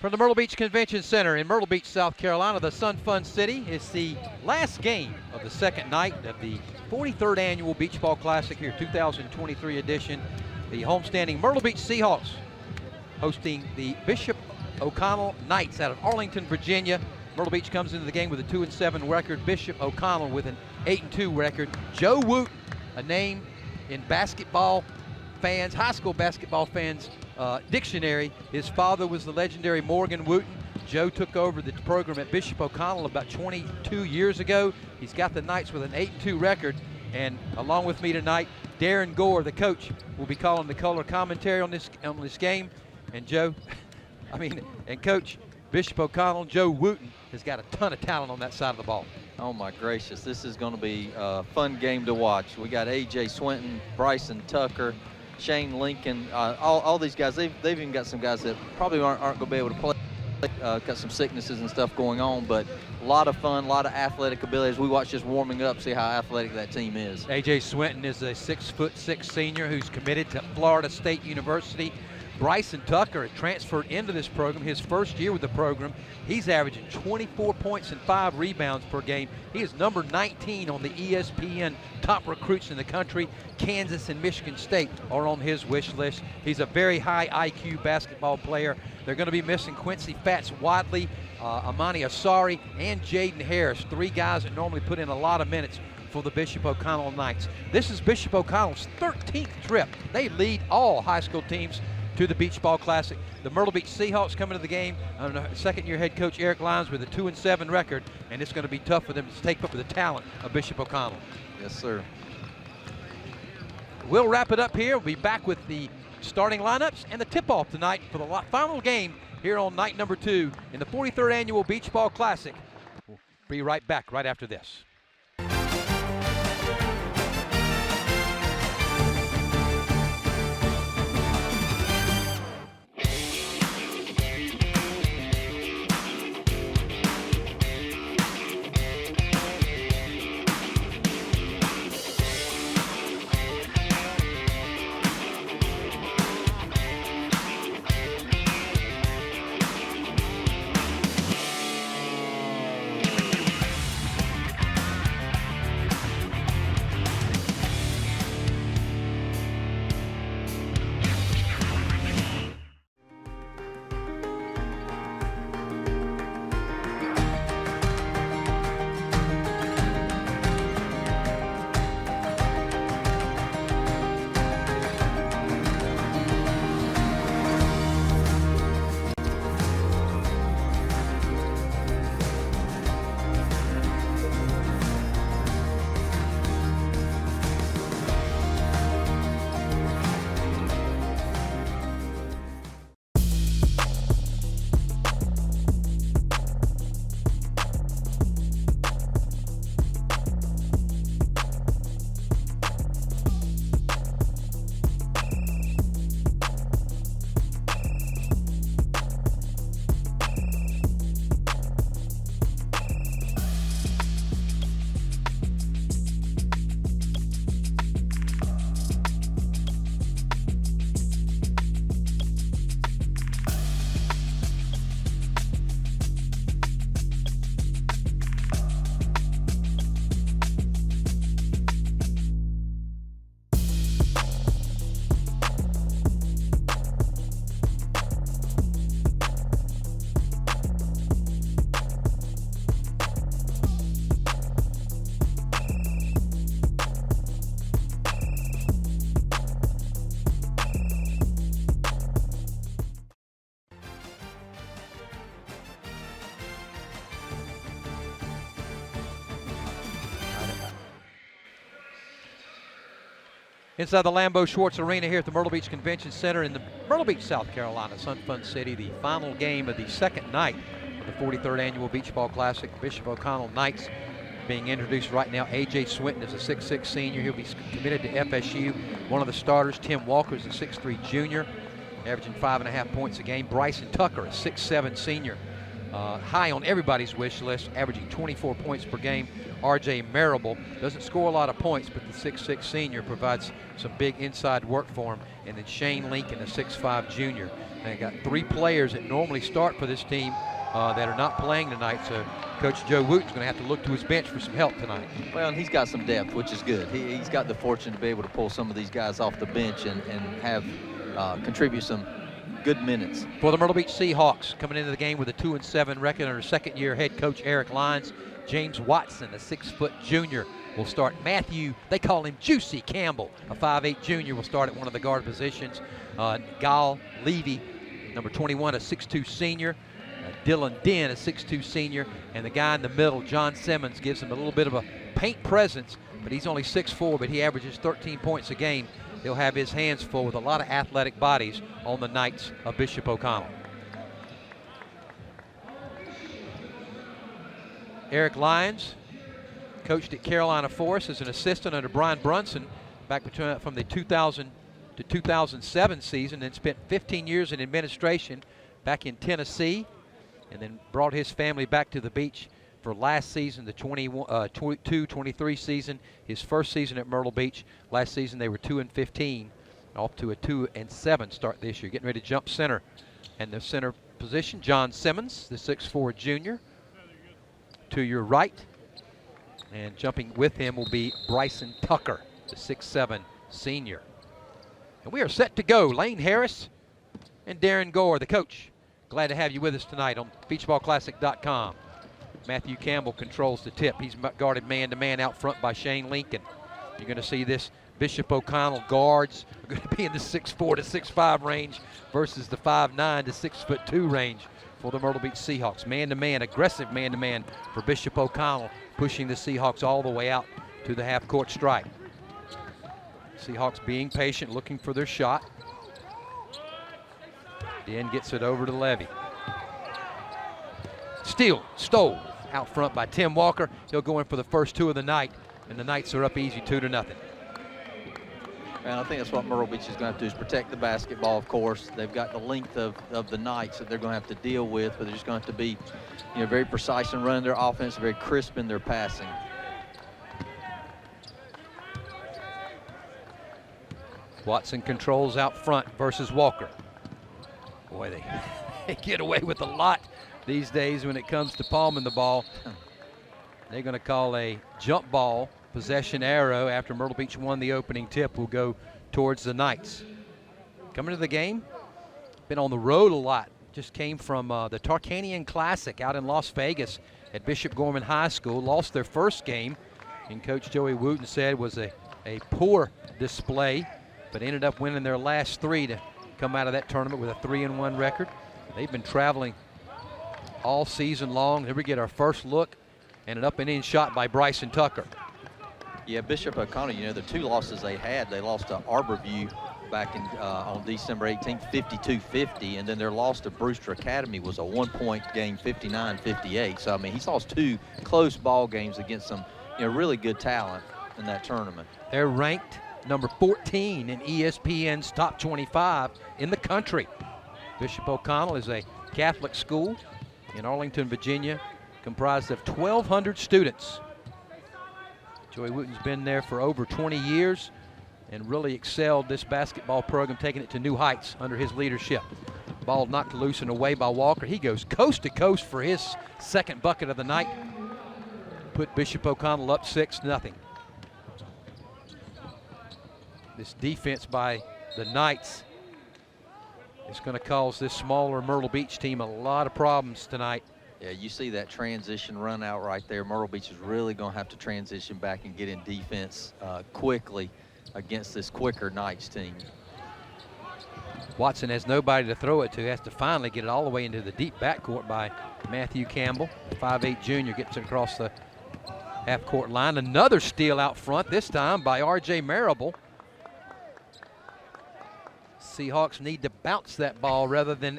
From the Myrtle Beach Convention Center in Myrtle Beach, South Carolina, the Sun Fun City, is the last game of the second night of the 43rd Annual Beach Ball Classic here, 2023 edition. The homestanding Myrtle Beach Seahawks hosting the Bishop O'Connell Knights out of Arlington, Virginia. Myrtle Beach comes into the game with a 2-7 record. Bishop O'Connell with an 8-2 record. Joe Wooten, a name in basketball fans, high school basketball fans, dictionary. His father was the legendary Morgan Wooten. Joe took over the program at Bishop O'Connell about 22 years ago. He's got the Knights with an 8-2 record, and along with me tonight, Darren Gore, the coach, will be calling the color commentary on this game. And Joe, and Coach, Bishop O'Connell, Joe Wooten, has got a ton of talent on that side of the ball. Oh my gracious, this is going to be a fun game to watch. We got A.J. Swinton, Bryson Tucker, Shane Lincoln, all these guys. They've even got some guys that probably aren't going to be able to play. Got some sicknesses and stuff going on, but a lot of fun, a lot of athletic abilities. We watch just warming up, see how athletic that team is. A.J. Swinton is a 6'6" senior who's committed to Florida State University. Bryson Tucker had transferred into this program his first year with the program. He's averaging 24 points and 5 rebounds per game. He is number 19 on the ESPN top recruits in the country. Kansas and Michigan State are on his wish list. He's a very high IQ basketball player. They're going to be missing Quincy Fats-Wadley, Amani Asari, and Jaden Harris, 3 guys that normally put in a lot of minutes for the Bishop O'Connell Knights. This is Bishop O'Connell's 13th trip. They lead all high school teams to the Beach Ball Classic. The Myrtle Beach Seahawks coming to the game under second-year head coach Eric Lyons with a 2-7 record, and it's going to be tough for them to take up with the talent of Bishop O'Connell. Yes, sir. We'll wrap it up here. We'll be back with the starting lineups and the tip-off tonight for the final game here on night number 2 in the 43rd Annual Beach Ball Classic. We'll be right back right after this. Inside the Lambeau Schwartz Arena here at the Myrtle Beach Convention Center in the Myrtle Beach, South Carolina, Sun Fun City, the final game of the second night of the 43rd Annual Beach Ball Classic. Bishop O'Connell Knights being introduced right now. A.J. Swinton is a 6'6" senior. He'll be committed to FSU. One of the starters, Tim Walker, is a 6'3" junior, averaging 5.5 points a game. Bryson Tucker, a 6'7" senior, high on everybody's wish list, averaging 24 points per game. R.J. Marable doesn't score a lot of points, but the 6'6" senior provides some big inside work for him. And then Shane Lincoln, the 6'5" junior. They got 3 players that normally start for this team that are not playing tonight. So Coach Joe Wooten's going to have to look to his bench for some help tonight. Well, and he's got some depth, which is good. He's got the fortune to be able to pull some of these guys off the bench and have contribute some good minutes. For the Myrtle Beach Seahawks, coming into the game with a 2-7 record under second-year head coach Eric Lyons, James Watson, a 6-foot junior, will start. Matthew, they call him Juicy Campbell, a 5'8" junior, will start at one of the guard positions. Gal Levy, number 21, a 6'2" senior. Dylan Den, a 6'2" senior. And the guy in the middle, John Simmons, gives him a little bit of a paint presence, but he's only 6'4", but he averages 13 points a game. He'll have his hands full with a lot of athletic bodies on the Knights of Bishop O'Connell. Eric Lyons coached at Carolina Forest as an assistant under Brian Brunson back from the 2000 to 2007 season, and spent 15 years in administration back in Tennessee, and then brought his family back to the beach for last season, the 22-23 season, his first season at Myrtle Beach. Last season they were 2-15, off to a 2-7 start this year. Getting ready to jump center. And the center position, John Simmons, the 6'4" junior, to your right. And jumping with him will be Bryson Tucker, the 6'7" senior. And we are set to go. Lane Harris and Darren Gore, the coach. Glad to have you with us tonight on beachballclassic.com. Matthew Campbell controls the tip. He's guarded man-to-man out front by Shane Lincoln. You're going to see this Bishop O'Connell guards are going to be in the 6'4" to 6'5" range versus the 5'9" to 6'2" range for the Myrtle Beach Seahawks. Man-to-man, aggressive man-to-man for Bishop O'Connell, pushing the Seahawks all the way out to the half-court stripe. Seahawks being patient, looking for their shot. Den gets it over to Levy. Stole out front by Tim Walker. He'll go in for the first 2 of the night, and the Knights are up easy 2-0. And I think that's what Myrtle Beach is going to have to do, is protect the basketball, of course. They've got the length of the Knights that they're going to have to deal with, but they're just going to have to be, very precise in running their offense, very crisp in their passing. Watson controls out front versus Walker. Boy, they get away with a lot these days when it comes to palming the ball. They're going to call a jump ball possession arrow after Myrtle Beach won the opening tip. Will go towards the Knights. Coming to the game, been on the road a lot. Just came from the Tarkanian Classic out in Las Vegas at Bishop Gorman High School. Lost their first game, and Coach Joey Wooten said was a poor display, but ended up winning their last 3 to come out of that tournament with a 3-1 record. They've been traveling all season long. Here we get our first look, and an up and in shot by Bryson Tucker. Yeah, Bishop O'Connell, the 2 losses they had, they lost to Arborview back in on December 18th, 52-50, and then their loss to Brewster Academy was a 1-point game, 59-58. So, I mean, he's lost 2 close ball games against some, really good talent in that tournament. They're ranked number 14 in ESPN's top 25 in the country. Bishop O'Connell is a Catholic school in Arlington, Virginia, comprised of 1,200 students. Joey Wooten's been there for over 20 years and really excelled this basketball program, taking it to new heights under his leadership. Ball knocked loose and away by Walker. He goes coast to coast for his second bucket of the night. Put Bishop O'Connell up 6-0. This defense by the Knights is going to cause this smaller Myrtle Beach team a lot of problems tonight. Yeah, you see that transition run out right there. Myrtle Beach is really going to have to transition back and get in defense quickly against this quicker Knights team. Watson has nobody to throw it to. Has to finally get it all the way into the deep backcourt by Matthew Campbell. 5'8" junior gets it across the half-court line. Another steal out front, this time by R.J. Marable. Seahawks need to bounce that ball rather than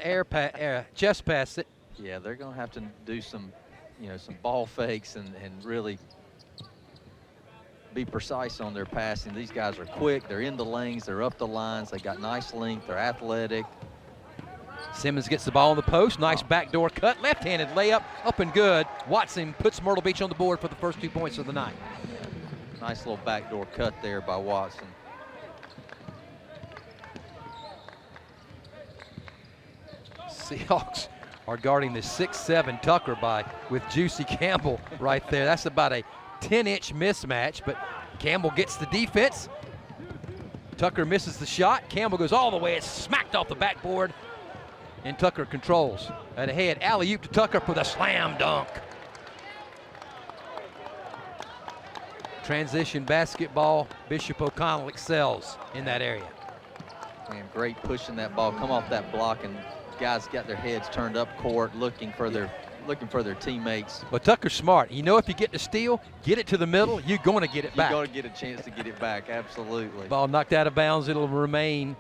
chest pass it. Yeah, they're going to have to do some, some ball fakes and really be precise on their passing. These guys are quick. They're in the lanes. They're up the lines. They got nice length. They're athletic. Simmons gets the ball on the post. Nice backdoor cut. Left-handed layup. Up and good. Watson puts Myrtle Beach on the board for the first 2 points of the night. Nice little backdoor cut there by Watson. Seahawks are guarding the 6'7" Tucker with Juicy Campbell right there. That's about a 10-inch mismatch, but Campbell gets the defense. Tucker misses the shot. Campbell goes all the way. It's smacked off the backboard, and Tucker controls. At ahead, alley-oop to Tucker for the slam dunk. Transition basketball. Bishop O'Connell excels in that area. And great pushing that ball. Come off that block, and guys got their heads turned up court, looking for their teammates. But Tucker's smart. You know, if you get the steal, get it to the middle, you're going to get it back. You're going to get a chance to get it back, absolutely. Ball knocked out of bounds. It'll remain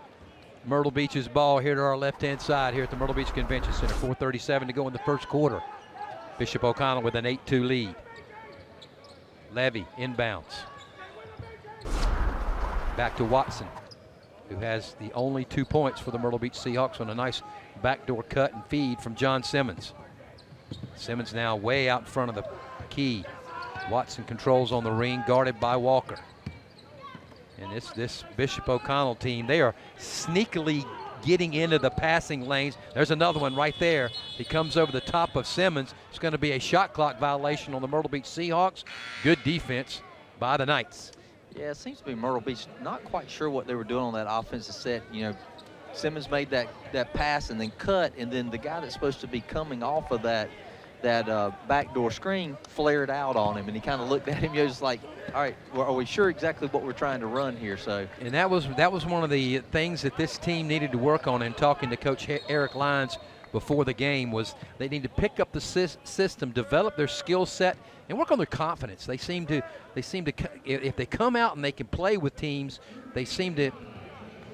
Myrtle Beach's ball here to our left-hand side here at the Myrtle Beach Convention Center. 4:37 to go in the first quarter. Bishop O'Connell with an 8-2 lead. Levy inbounds. Back to Watson, who has the only 2 points for the Myrtle Beach Seahawks on a nice backdoor cut and feed from John Simmons. Simmons now way out in front of the key. Watson controls on the ring, guarded by Walker. And this Bishop O'Connell team, they are sneakily getting into the passing lanes. There's another one right there. He comes over the top of Simmons. It's going to be a shot clock violation on the Myrtle Beach Seahawks. Good defense by the Knights. Yeah, it seems to be Myrtle Beach not quite sure what they were doing on that offensive set. You know, Simmons made that pass and then cut, and then the guy that's supposed to be coming off of that backdoor screen flared out on him, and he kind of looked at him. He was like, all right, well, are we sure exactly what we're trying to run here? So, and that was one of the things that this team needed to work on. In talking to Coach Eric Lyons before the game, was they need to pick up the system, develop their skill set, and work on their confidence. They seem to if they come out and they can play with teams, they seem to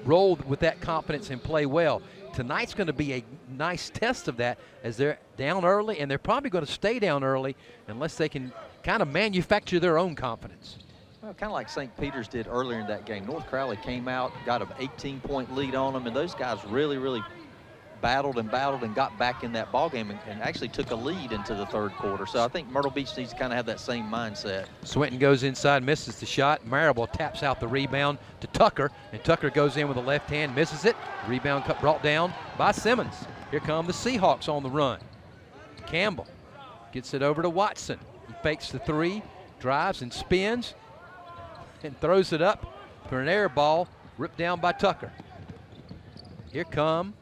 roll with that confidence and play well. Tonight's going to be a nice test of that, as they're down early, and they're probably going to stay down early unless they can kind of manufacture their own confidence. Well, kind of like St. Peter's did earlier in that game. North Crowley came out, got an 18-point lead on them, and those guys really battled and got back in that ball game and actually took a lead into the third quarter. So I think Myrtle Beach needs to kind of have that same mindset. Swinton goes inside, misses the shot. Marable taps out the rebound to Tucker, and Tucker goes in with a left hand, misses it. Rebound brought down by Simmons. Here come the Seahawks on the run. Campbell gets it over to Watson. He fakes the three, drives and spins, and throws it up for an air ball, ripped down by Tucker. Here come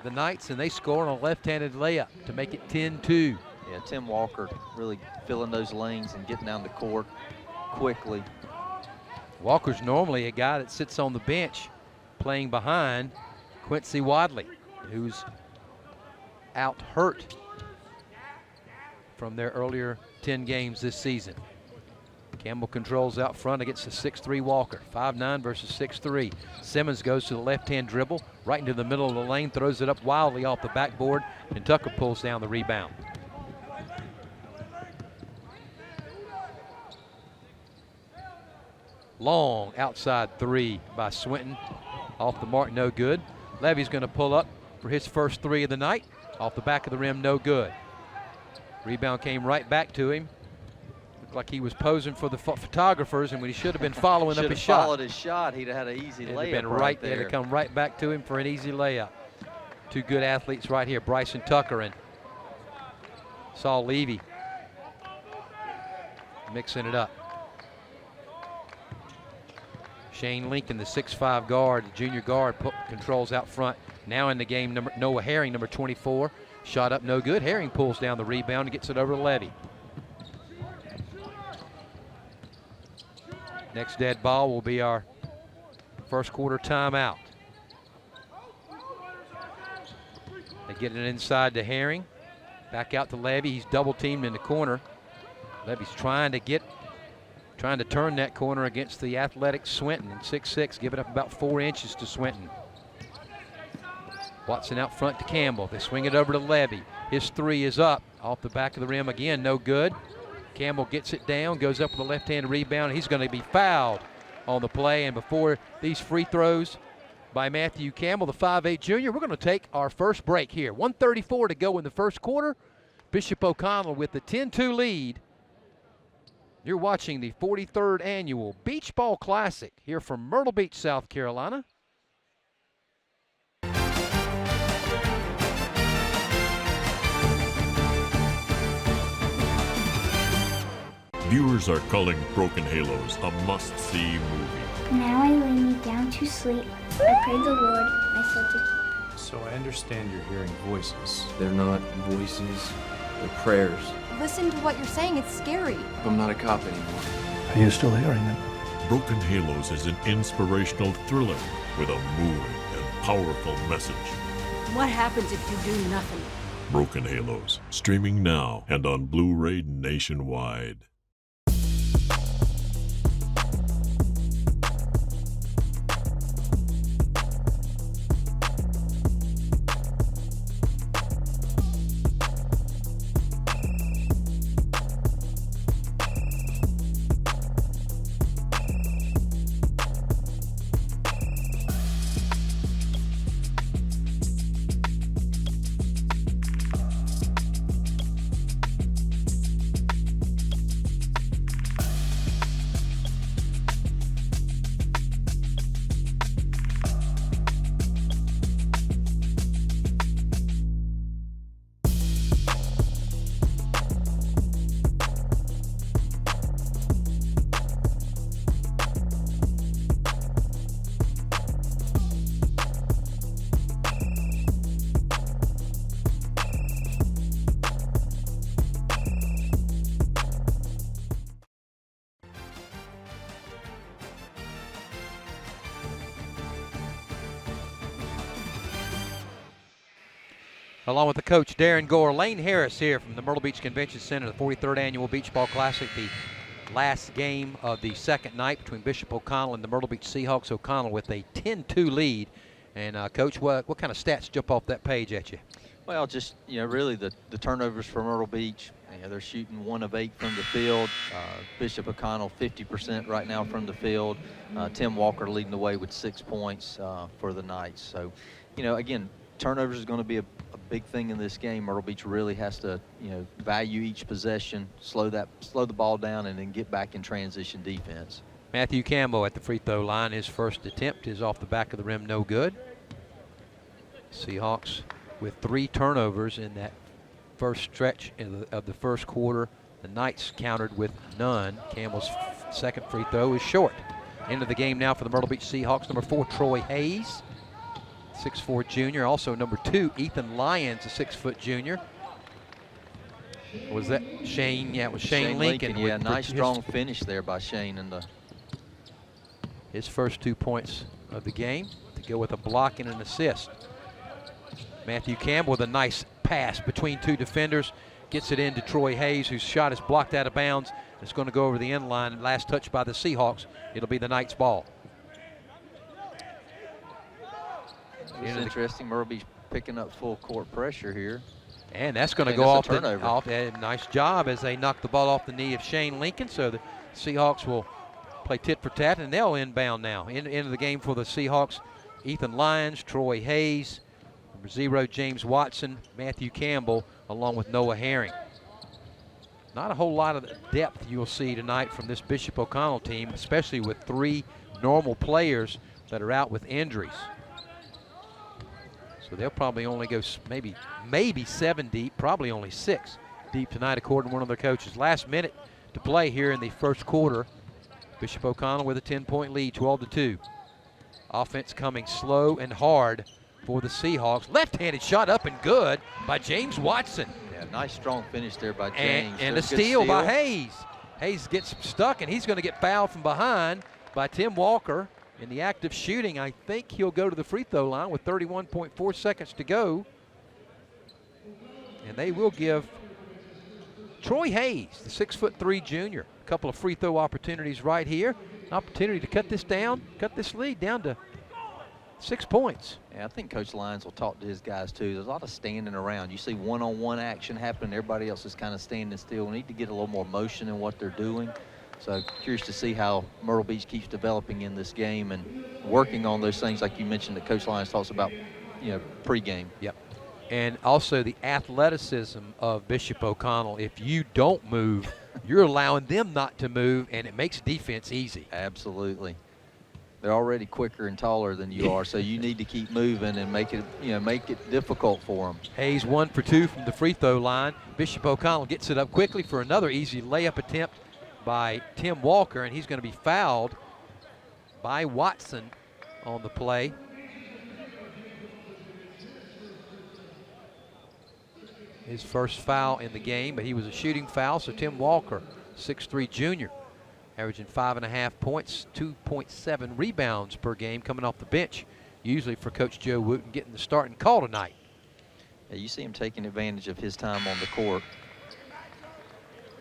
the Knights, and they score on a left-handed layup to make it 10-2. Yeah, Tim Walker really filling those lanes and getting down the court quickly. Walker's normally a guy that sits on the bench playing behind Quincy Wadley, who's out hurt from their earlier 10 games this season. Campbell controls out front against the 6'3" Walker. 5'9" versus 6'3". Simmons goes to the left-hand dribble, right into the middle of the lane, throws it up wildly off the backboard, and Tucker pulls down the rebound. Long outside three by Swinton. Off the mark, no good. Levy's going to pull up for his first three of the night. Off the back of the rim, no good. Rebound came right back to him. Like he was posing for the photographers, and when he should have been following up his shot. Followed his shot, he'd have had an easy layup. Been right there. It'd come right back to him for an easy layup. Two good athletes right here, Bryson Tucker and Saul Levy, mixing it up. Shane Lincoln, the 6'5" guard, the junior guard, controls out front. Now in the game, Noah Herring, number 24, shot up, no good. Herring pulls down the rebound and gets it over to Levy. Next dead ball will be our first quarter timeout. They get it inside to Herring. Back out to Levy. He's double teamed in the corner. Levy's trying to turn that corner against the athletic Swinton. And 6'6", giving up about 4 inches to Swinton. Watson out front to Campbell. They swing it over to Levy. His three is up off the back of the rim again, no good. Campbell gets it down, goes up with a left-hand rebound. He's going to be fouled on the play, and before these free throws by Matthew Campbell, the 5'8 junior. We're going to take our first break here. 1:34 to go in the first quarter. Bishop O'Connell with the 10-2 lead. You're watching the 43rd Annual Beach Ball Classic here from Myrtle Beach, South Carolina. Viewers are calling Broken Halos a must-see movie. Now I lay me down to sleep. I pray the Lord my soul to keep. So I understand you're hearing voices. They're not voices, they're prayers. Listen to what you're saying, it's scary. I'm not a cop anymore. Are you still hearing them? Broken Halos is an inspirational thriller with a moving and powerful message. What happens if you do nothing? Broken Halos, streaming now and on Blu-ray nationwide. Along with the coach, Darren Gore, Lane Harris here from the Myrtle Beach Convention Center, the 43rd Annual Beach Ball Classic, the last game of the second night between Bishop O'Connell and the Myrtle Beach Seahawks. O'Connell with a 10-2 lead. And, Coach, what kind of stats jump off that page at you? Well, just, really the turnovers for Myrtle Beach. They're shooting 1 of 8 from the field. Bishop O'Connell 50% right now from the field. Tim Walker leading the way with 6 points for the night. So, again, turnovers is going to be a big thing in this game. Myrtle Beach really has to, value each possession, slow the ball down, and then get back in transition defense. Matthew Campbell at the free throw line. His first attempt is off the back of the rim, no good. Seahawks with 3 turnovers in that first stretch of the first quarter. The Knights countered with none. Campbell's second free throw is short. Into the game now for the Myrtle Beach Seahawks. Number 4, Troy Hayes, 6'4" junior. Also number 2, Ethan Lyons, a 6-foot junior. Was that Shane? Yeah, it was Shane Lincoln. Yeah, nice strong finish there by Shane in his first 2 points of the game to go with a block and an assist. Matthew Campbell with a nice pass between 2 defenders. Gets it into Troy Hayes, whose shot is blocked out of bounds. It's going to go over the end line. Last touch by the Seahawks. It'll be the Knights' ball. It's interesting. Myrtle Beach picking up full court pressure here. And that's going to go off the nice job as they knock the ball off the knee of Shane Lincoln. So the Seahawks will play tit for tat, and they'll inbound now. Into the game for the Seahawks, Ethan Lyons, Troy Hayes, number 0, James Watson, Matthew Campbell, along with Noah Herring. Not a whole lot of depth you'll see tonight from this Bishop O'Connell team, especially with 3 normal players that are out with injuries. So they'll probably only go maybe 7 deep, probably only 6 deep tonight, according to one of their coaches. Last minute to play here in the first quarter. Bishop O'Connell with a 10-point lead, 12-2. Offense coming slow and hard for the Seahawks. Left-handed shot up and good by James Watson. Yeah, nice strong finish there by James. And a steal by Hayes. Hayes gets stuck, and he's going to get fouled from behind by Tim Walker. In the act of shooting, I think he'll go to the free throw line with 31.4 seconds to go. And they will give Troy Hayes, the 6'3" junior, a couple of free throw opportunities right here. An opportunity to cut this lead down to 6 points. Yeah, I think Coach Lyons will talk to his guys too. There's a lot of standing around. You see one-on-one action happening. Everybody else is kind of standing still. We need to get a little more motion in what they're doing. So curious to see how Myrtle Beach keeps developing in this game and working on those things like you mentioned that Coach Lyons talks about, pregame. Yep. And also the athleticism of Bishop O'Connell. If you don't move, you're allowing them not to move, and it makes defense easy. Absolutely. They're already quicker and taller than you are, so you need to keep moving and make it difficult for them. Hayes 1 for 2 from the free throw line. Bishop O'Connell gets it up quickly for another easy layup attempt by Tim Walker, and he's going to be fouled by Watson on the play. His first foul in the game, but he was a shooting foul, so Tim Walker, 6'3" junior, averaging 5.5 points, 2.7 rebounds per game coming off the bench, usually for Coach Joe Wooten getting the starting call tonight. Yeah, you see him taking advantage of his time on the court.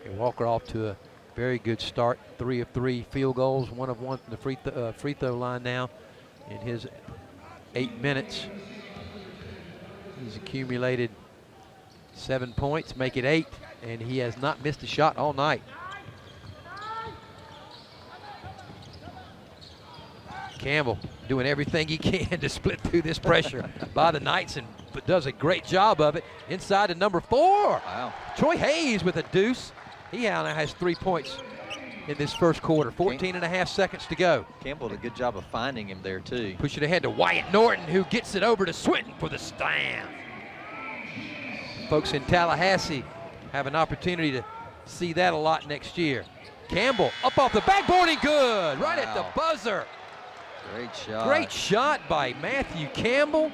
And Walker off to a very good start, 3 of 3 field goals, 1 of 1 from the free throw line now in his 8 minutes. He's accumulated 7 points, make it 8, and he has not missed a shot all night. Campbell doing everything he can to split through this pressure by the Knights, and does a great job of it. Inside to number 4. Wow. Troy Hayes with a deuce. He now has 3 points in this first quarter. 14.5 seconds to go. Campbell did a good job of finding him there too. Push it ahead to Wyatt Norton, who gets it over to Swinton for the slam. Folks in Tallahassee have an opportunity to see that a lot next year. Campbell up off the backboard and good, right at the buzzer. Great shot. Great shot by Matthew Campbell.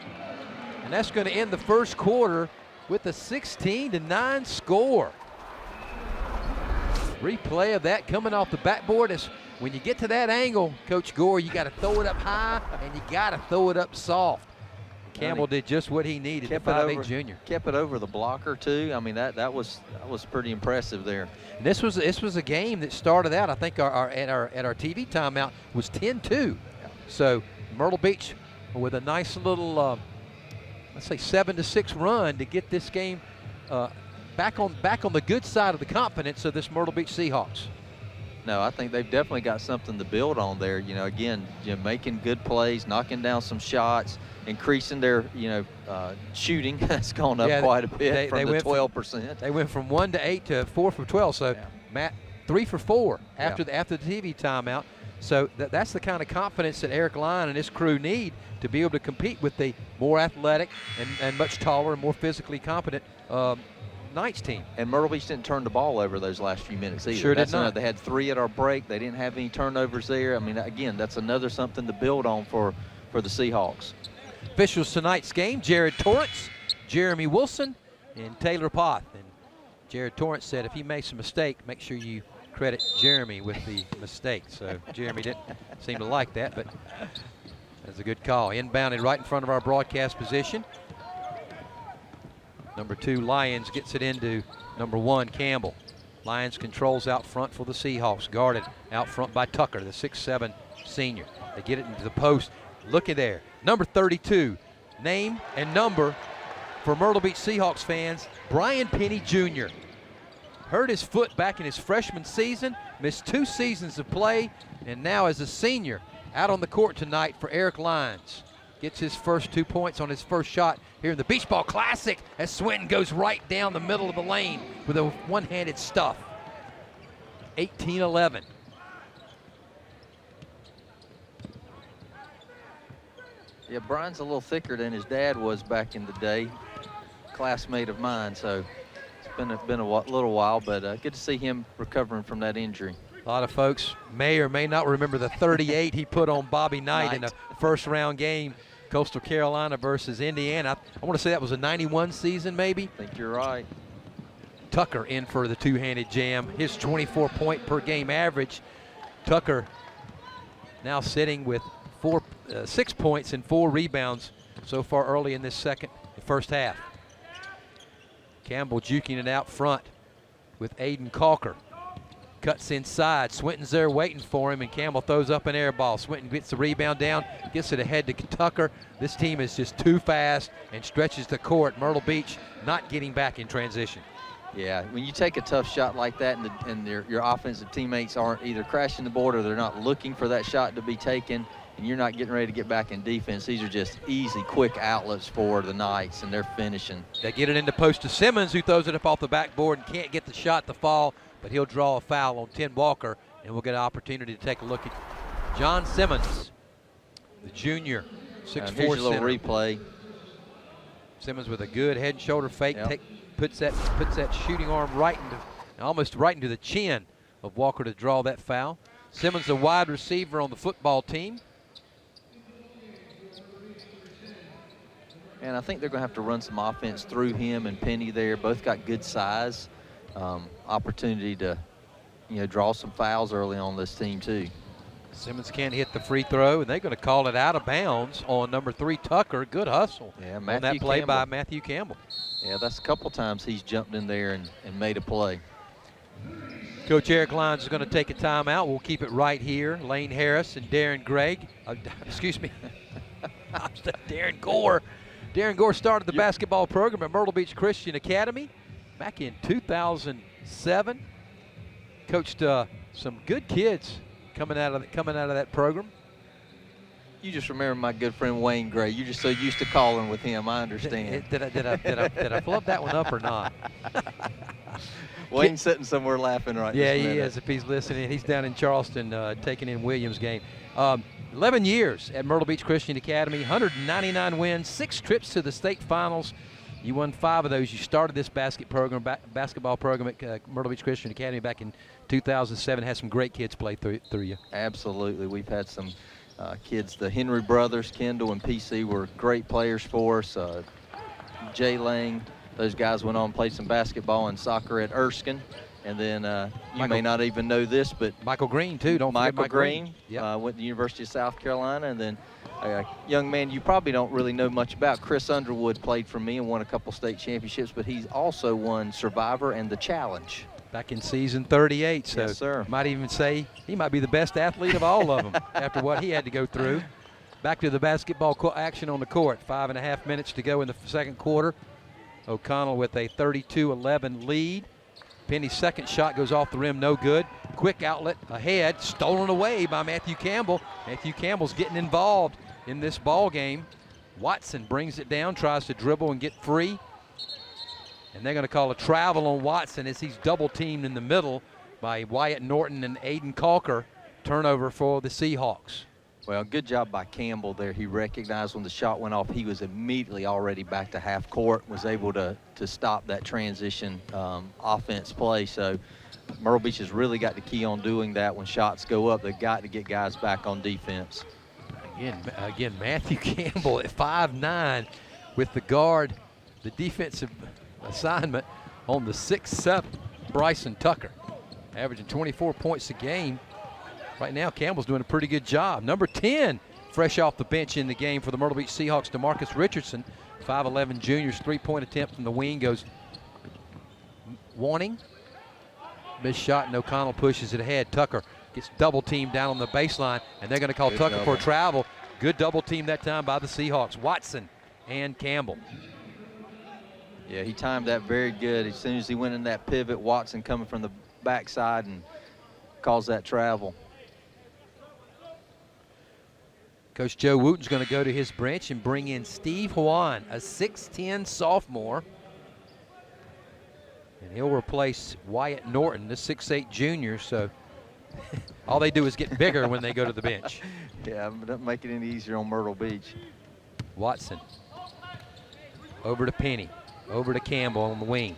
And that's going to end the first quarter with a 16-9 score. Replay of that coming off the backboard. Is when you get to that angle, Coach Gore, you got to throw it up high and you got to throw it up soft. Campbell did just what he needed, the 5'8" junior. Kept it over the blocker too. I mean, that was pretty impressive there. And this was a game that started out, I think at our TV timeout was 10-2. So Myrtle Beach with a nice little let's say 7-6 run to get this game back on the good side of the confidence of this Myrtle Beach Seahawks. No, I think they've definitely got something to build on there. Again, making good plays, knocking down some shots, increasing their, shooting. That's gone up quite a bit from the 12%. They went from 1 to 8 to 4 for 12. So Matt, 3 for 4 after the TV timeout. So that's the kind of confidence that Eric Lyon and his crew need to be able to compete with the more athletic and much taller and more physically competent Knights team. And Myrtle Beach didn't turn the ball over those last few minutes either. Sure did not. They had 3 at our break. They didn't have any turnovers there. I mean, again, that's another something to build on for the Seahawks. Officials tonight's game, Jared Torrance, Jeremy Wilson, and Taylor Poth. And Jared Torrance said if he makes a mistake, make sure you credit Jeremy with the mistake. So Jeremy didn't seem to like that, but that's a good call. Inbounded right in front of our broadcast position. Number 2, Lyons gets it into number 1, Campbell. Lyons controls out front for the Seahawks, guarded out front by Tucker, the 6'7" senior. They get it into the post. Look at there, number 32, name and number for Myrtle Beach Seahawks fans, Brian Penny Jr. Hurt his foot back in his freshman season, missed 2 seasons of play, and now as a senior out on the court tonight for Eric Lyons. Gets his first 2 points on his first shot here in the Beach Ball Classic as Swinton goes right down the middle of the lane with a one-handed stuff. 18-11. Yeah, Brian's a little thicker than his dad was back in the day, classmate of mine, so it's been a little while, but good to see him recovering from that injury. A lot of folks may or may not remember the 38 he put on Bobby Knight in a first-round game, Coastal Carolina versus Indiana. I want to say that was a 91 season, maybe. I think you're right. Tucker in for the two-handed jam. His 24-point-per-game average. Tucker now sitting with 6 points and 4 rebounds so far early in this first half. Campbell juking it out front with Aiden Calker. Cuts inside. Swinton's there waiting for him, and Campbell throws up an air ball. Swinton gets the rebound down, gets it ahead to Tucker. This team is just too fast and stretches the court. Myrtle Beach not getting back in transition. Yeah, when you take a tough shot like that and your offensive teammates aren't either crashing the board or they're not looking for that shot to be taken, and you're not getting ready to get back in defense, these are just easy, quick outlets for the Knights, and they're finishing. They get it into post to Simmons, who throws it up off the backboard and can't get the shot to fall, but he'll draw a foul on Tim Walker, and we'll get an opportunity to take a look at John Simmons, the junior, 6'4" Here's your little center. replay. Simmons with a good head and shoulder fake, Yep. puts that shooting arm almost right into the chin of Walker to draw that foul. Simmons, a wide receiver on the football team. And I think they're going to have to run some offense through him and Penny there. Both got good size. Opportunity to, draw some fouls early on this team too. Simmons can't hit the free throw, and they're going to call it out of bounds on number 3, Tucker. Good hustle on that play by Matthew Campbell. Yeah, that's a couple times he's jumped in there and made a play. Coach Eric Lyons is going to take a timeout. We'll keep it right here. Lane Harris and Darren Gregg. Excuse me. Darren Gore. Darren Gore started the basketball program at Myrtle Beach Christian Academy back in 2007. Coached some good kids coming out of that program. You just remember my good friend Wayne Gray. You're just so used to calling with him. I understand. Did I flub that one up or not? Wayne's sitting somewhere laughing right now. Yeah, he is. If he's listening, he's down in Charleston taking in Williams' game. 11 years at Myrtle Beach Christian Academy, 199 wins, 6 trips to the state finals. You won 5 of those. You started this basketball program at Myrtle Beach Christian Academy back in 2007. Had some great kids play through you. Absolutely. We've had some kids. The Henry brothers, Kendall and PC, were great players for us. Jay Lang, those guys went on and played some basketball and soccer at Erskine. And then you may not even know this, but Michael Green, too. Don't forget Michael Green. Yep. Went to the University of South Carolina. And then a young man you probably don't really know much about, Chris Underwood, played for me and won a couple state championships, but he's also won Survivor and the Challenge. Back in season 38, so yes, sir. Might even say he might be the best athlete of all of them after what he had to go through. Back to the basketball action on the court. 5.5 minutes to go in the second quarter. O'Connell with a 32-11 lead. Penny's second shot goes off the rim, no good. Quick outlet ahead, stolen away by Matthew Campbell. Matthew Campbell's getting involved in this ball game. Watson brings it down, tries to dribble and get free. And they're going to call a travel on Watson as he's double teamed in the middle by Wyatt Norton and Aiden Calker. Turnover for the Seahawks. Well, good job by Campbell there. He recognized when the shot went off, he was immediately already back to half court, was able to stop that transition offense play. So Myrtle Beach has really got the key on doing that. When shots go up, they've got to get guys back on defense. Again, Matthew Campbell at 5'9" with the guard, the defensive assignment on the 6'7", Bryson Tucker, averaging 24 points a game. Right now, Campbell's doing a pretty good job. Number 10, fresh off the bench in the game for the Myrtle Beach Seahawks, DeMarcus Richardson, 5'11" junior's three-point attempt from the wing goes wanting. Missed shot, and O'Connell pushes it ahead. Tucker gets double teamed down on the baseline, and they're going to call Good Tucker double. for a travel. Good double team that time by the Seahawks. Watson and Campbell. Yeah, he timed that very good. As soon as he went in that pivot, Watson coming from the backside and caused that travel. Coach Joe Wooten's going to go to his bench and bring in Steve Juan, a 6'10" sophomore. And he'll replace Wyatt Norton, the 6'8" junior. So all they do is get bigger when they go to the bench. Yeah, it doesn't make it any easier on Myrtle Beach. Watson over to Penny, over to Campbell on the wing.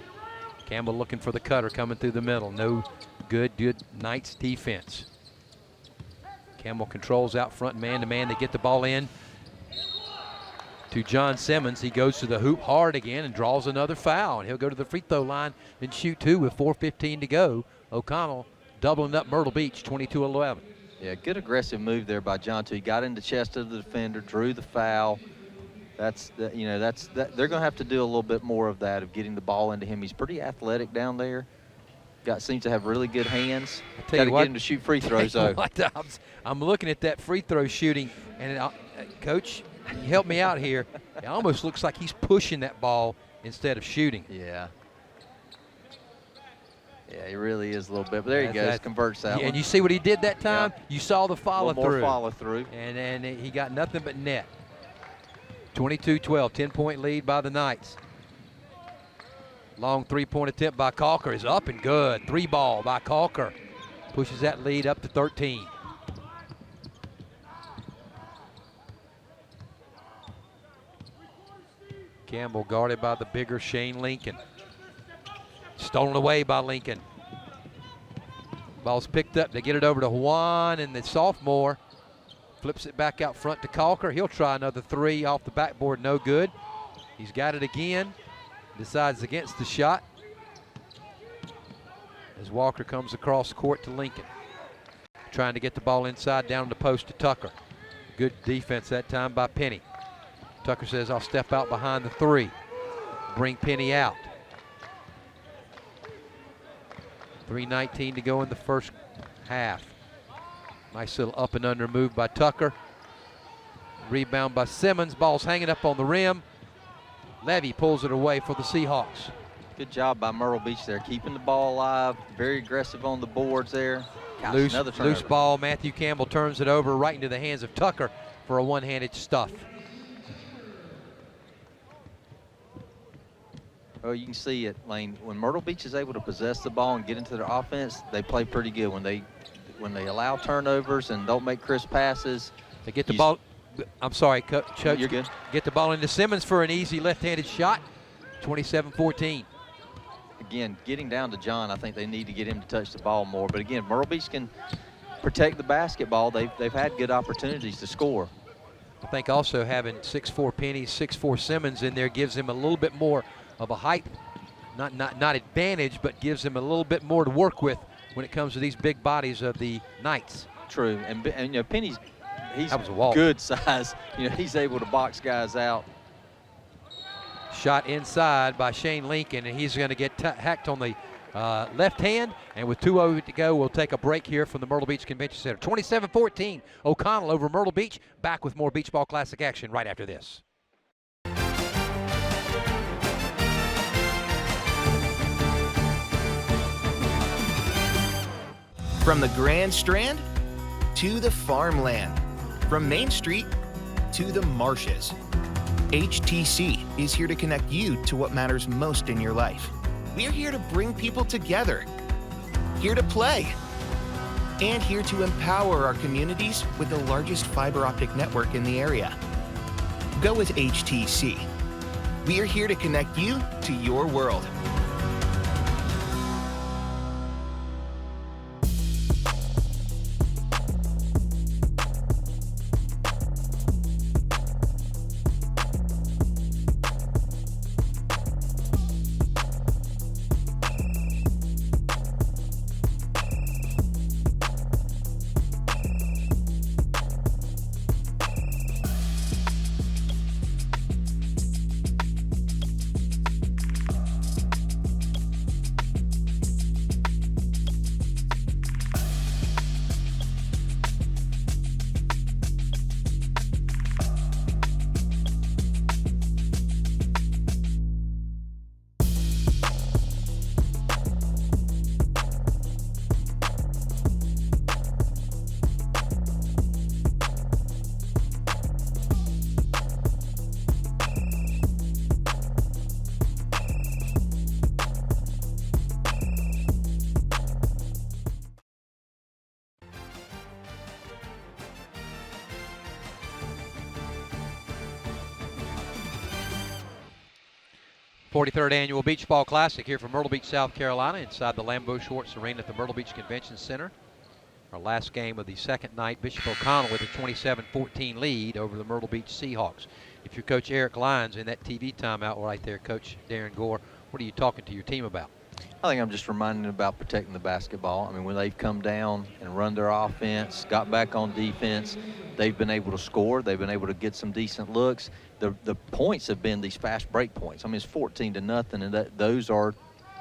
Campbell looking for the cutter coming through the middle. No good Knights defense. Campbell controls out front man-to-man. They get the ball in to John Simmons. He goes to the hoop hard again and draws another foul. And he'll go to the free throw line and shoot 2 with 4:15 to go. O'Connell doubling up Myrtle Beach, 22-11. Yeah, good aggressive move there by John too. He got in the chest of the defender, drew the foul. They're going to have to do a little bit more of that, of getting the ball into him. He's pretty athletic down there. Seems to have really good hands. Got to get him to shoot free throws, though. I'm looking at that free throw shooting, and Coach, help me out here. It almost looks like he's pushing that ball instead of shooting. Yeah. Yeah, he really is a little bit. But there he goes, converts that one. And you see what he did that time? Yeah. You saw the follow through. More follow through. And he got nothing but net. 22-12, 10-point lead by the Knights. Long three-point attempt by Calker is up and good. 3-ball by Calker. Pushes that lead up to 13. Campbell guarded by the bigger Shane Lincoln. Stolen away by Lincoln. Ball's picked up. They get it over to Juan, and the sophomore flips it back out front to Calker. He'll try another three off the backboard. No good. He's got it again. Decides against the shot as Walker comes across court to Lincoln. Trying to get the ball inside down the post to Tucker. Good defense that time by Penny. Tucker says, I'll step out behind the three. Bring Penny out. 3:19 to go in the first half. Nice little up and under move by Tucker. Rebound by Simmons. Ball's hanging up on the rim. Levy pulls it away for the Seahawks. Good job by Myrtle Beach there, keeping the ball alive. Very aggressive on the boards there. Gosh, loose ball. Matthew Campbell turns it over right into the hands of Tucker for a one-handed stuff. Well, you can see it, Lane. When Myrtle Beach is able to possess the ball and get into their offense, they play pretty good. When they allow turnovers and don't make crisp passes, they get the ball. I'm sorry, Coach. You're good. Get the ball into Simmons for an easy left-handed shot. 27-14. Again, getting down to John, I think they need to get him to touch the ball more. But again, Myrtle Beach can protect the basketball. They've had good opportunities to score. I think also having 6'4" Penny, 6'4" Simmons in there gives him a little bit more of a height, not advantage, but gives him a little bit more to work with when it comes to these big bodies of the Knights. True, and you know, Penny's a good size. You know, he's able to box guys out. Shot inside by Shane Lincoln, and he's going to get hacked on the left hand. And with 2:08 to go, we'll take a break here from the Myrtle Beach Convention Center. 27-14, O'Connell over Myrtle Beach. Back with more Beach Ball Classic action right after this. From the Grand Strand to the farmland, from Main Street to the marshes, HTC is here to connect you to what matters most in your life. We're here to bring people together, here to play, and here to empower our communities with the largest fiber optic network in the area. Go with HTC. We are here to connect you to your world. '43rd Annual Beach Ball Classic here from Myrtle Beach, South Carolina, inside the Lambeau Schwartz Arena at the Myrtle Beach Convention Center. Our last game of the second night, Bishop O'Connell with a 27-14 lead over the Myrtle Beach Seahawks. If you're Coach Eric Lyons in that TV timeout right there, Coach Darren Gore, what are you talking to your team about? I think I'm just reminding them about protecting the basketball. I mean, when they've come down and run their offense, got back on defense, they've been able to score. They've been able to get some decent looks. The points have been these fast break points. I mean, it's 14-0, and those are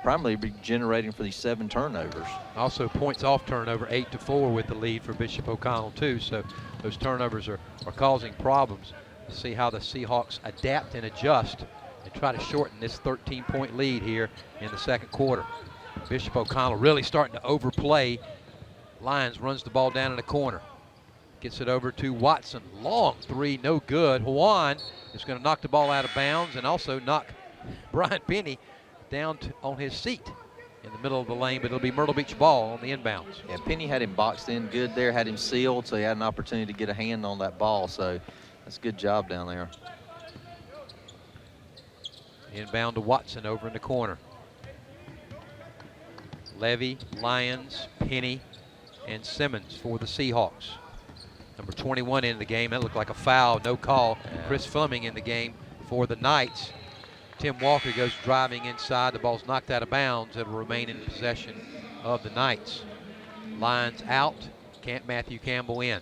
primarily generating for these 7 turnovers. Also, points off turnover, 8-4 with the lead for Bishop O'Connell, too. So those turnovers are causing problems. Let's see how the Seahawks adapt and adjust and try to shorten this 13-point lead here in the second quarter. Bishop O'Connell really starting to overplay. Lyons runs the ball down in the corner. Gets it over to Watson. Long three, no good. Juan is going to knock the ball out of bounds and also knock Brian Penny down on his seat in the middle of the lane, but it'll be Myrtle Beach ball on the inbounds. Yeah, Penny had him boxed in good there, had him sealed, so he had an opportunity to get a hand on that ball. So that's a good job down there. Inbound to Watson over in the corner. Levy, Lyons, Penny, and Simmons for the Seahawks. Number 21 in the game. That looked like a foul, no call. Yeah. Chris Fleming in the game for the Knights. Tim Walker goes driving inside. The ball's knocked out of bounds. It'll remain in possession of the Knights. Lyons out. Matthew Campbell in.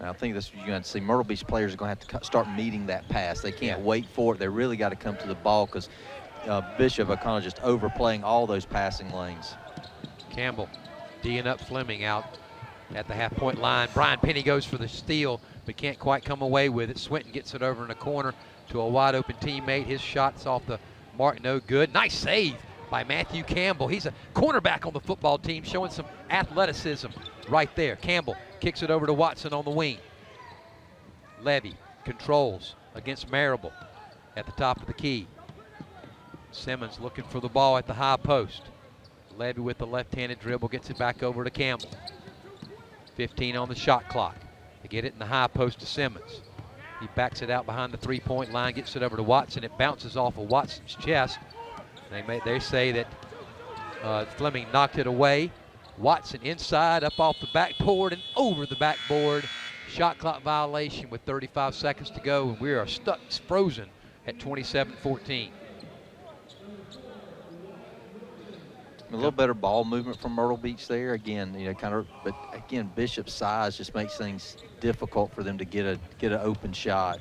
I think this you're going to see Myrtle Beach players are going to have to start meeting that pass. They can't wait for it. They really got to come to the ball because Bishop O'Connell just overplaying all those passing lanes. Campbell D'ing up Fleming out at the half-point line. Brian Penny goes for the steal, but can't quite come away with it. Swinton gets it over in the corner to a wide-open teammate. His shot's off the mark, no good. Nice save by Matthew Campbell. He's a cornerback on the football team, showing some athleticism right there. Campbell kicks it over to Watson on the wing. Levy controls against Marable at the top of the key. Simmons looking for the ball at the high post. Levy with the left-handed dribble gets it back over to Campbell. 15 on the shot clock. They get it in the high post to Simmons. He backs it out behind the three-point line, gets it over to Watson. It bounces off of Watson's chest. They say that Fleming knocked it away. Watson inside, up off the backboard and over the backboard. Shot clock violation with 35 seconds to go, and we are stuck, frozen at 27-14. A little better ball movement from Myrtle Beach there. Again, but again, Bishop's size just makes things difficult for them to get an open shot.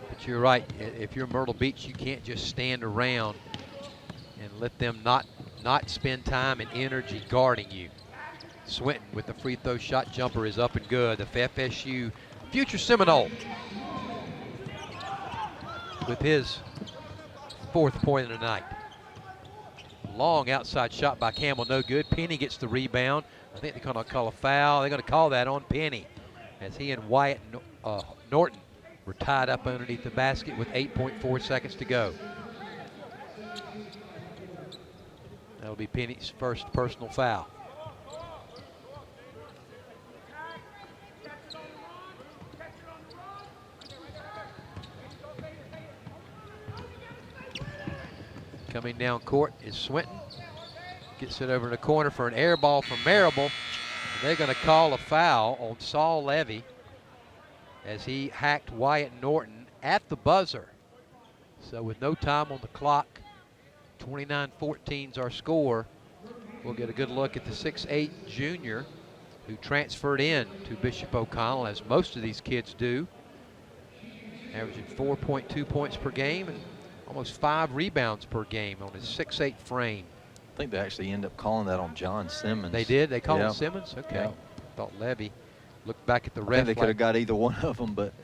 But you're right. If you're Myrtle Beach, you can't just stand around and let them not spend time and energy guarding you. Swinton with the free throw shot jumper is up and good. The FSU future Seminole with his 4th point of the night. Long outside shot by Campbell, no good. Penny gets the rebound. I think they're going to call a foul. They're going to call that on Penny as he and Wyatt Norton were tied up underneath the basket with 8.4 seconds to go. That'll be Penny's first personal foul. Coming down court is Swinton. Gets it over in the corner for an air ball from Marable. They're going to call a foul on Saul Levy as he hacked Wyatt Norton at the buzzer. So with no time on the clock, 29-14 is our score. We'll get a good look at the 6'8" junior who transferred in to Bishop O'Connell, as most of these kids do. Averaging 4.2 points per game and almost 5 rebounds per game on his 6'8" frame. I think they actually end up calling that on John Simmons. They did? They called Yeah. him Simmons? Okay. Yeah. Thought Levy looked back at the I ref. think they could have got either one of them, but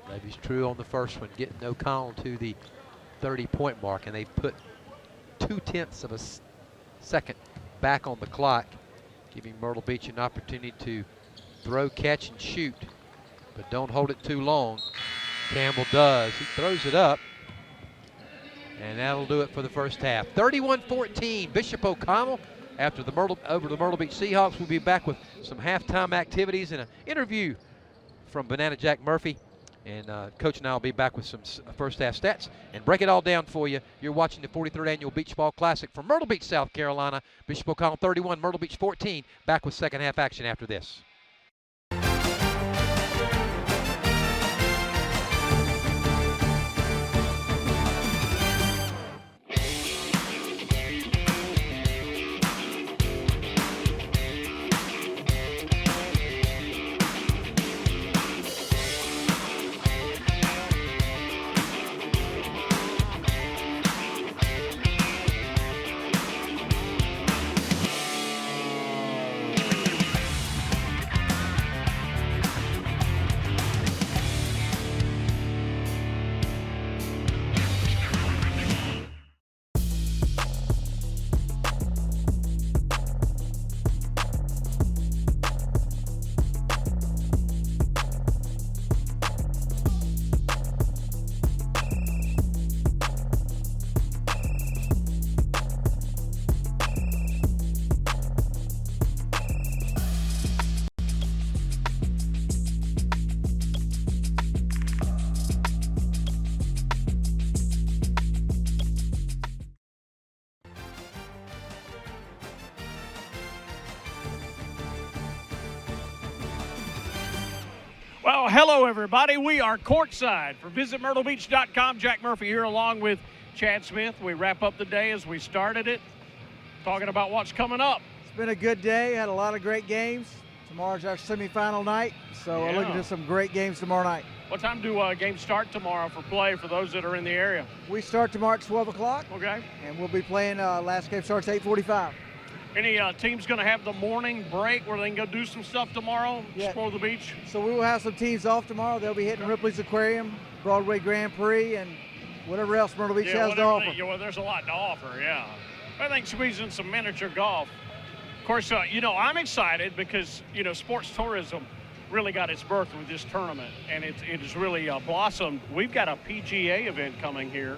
Levy's true on the first one, getting O'Connell to the 30-point mark, and they put 0.2 of a second back on the clock, giving Myrtle Beach an opportunity to throw, catch, and shoot. But don't hold it too long. Campbell does. He throws it up, and that'll do it for the first half. 31-14, Bishop O'Connell. After the Myrtle Beach Seahawks, we'll be back with some halftime activities and an interview from Banana Jack Murphy. And Coach and I will be back with some first half stats and break it all down for you. You're watching the 43rd Annual Beach Ball Classic from Myrtle Beach, South Carolina. Bishop O'Connell 31, Myrtle Beach 14. Back with second half action after this. Well, hello, everybody. We are courtside for visitmyrtlebeach.com. Jack Murphy here along with Chad Smith. We wrap up the day as we started it, talking about what's coming up. It's been a good day. Had a lot of great games. Tomorrow's our semifinal night, so we're looking at some great games tomorrow night. What time do games start tomorrow for play for those that are in the area? We start tomorrow at 12 o'clock. Okay. And we'll be playing, last game starts 8:45. Any teams going to have the morning break where they can go do some stuff tomorrow, explore the beach? So we will have some teams off tomorrow. They'll be hitting Ripley's Aquarium, Broadway Grand Prix, and whatever else Myrtle Beach has to offer. Well, there's a lot to offer, yeah. I think squeezing some miniature golf. Of course, I'm excited because, sports tourism really got its birth with this tournament, and it has really blossomed. We've got a PGA event coming here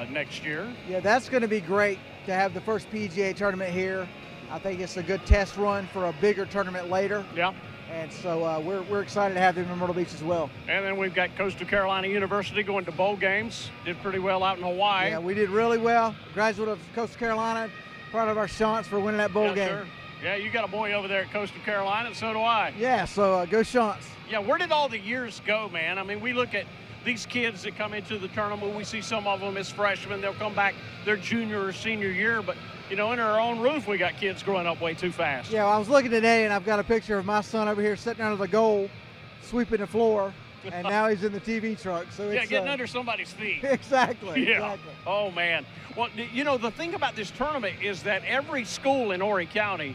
next year. Yeah, that's going to be great to have the first PGA tournament here. I think it's a good test run for a bigger tournament later. Yeah. And so we're excited to have them in Myrtle Beach as well. And then we've got Coastal Carolina University going to bowl games. Did pretty well out in Hawaii. Yeah, we did really well. Graduate of Coastal Carolina. Proud of our Shants for winning that bowl game. Sure. Yeah, you got a boy over there at Coastal Carolina, and so do I. Yeah, so go Shants. Yeah, where did all the years go, man? I mean, we look at these kids that come into the tournament. We see some of them as freshmen. They'll come back their junior or senior year, but in our own roof, we got kids growing up way too fast. Yeah, well, I was looking today, and I've got a picture of my son over here sitting under the goal, sweeping the floor, and now he's in the TV truck. So it's, getting under somebody's feet. Exactly. Yeah. Exactly. Oh, man. Well, the thing about this tournament is that every school in Horry County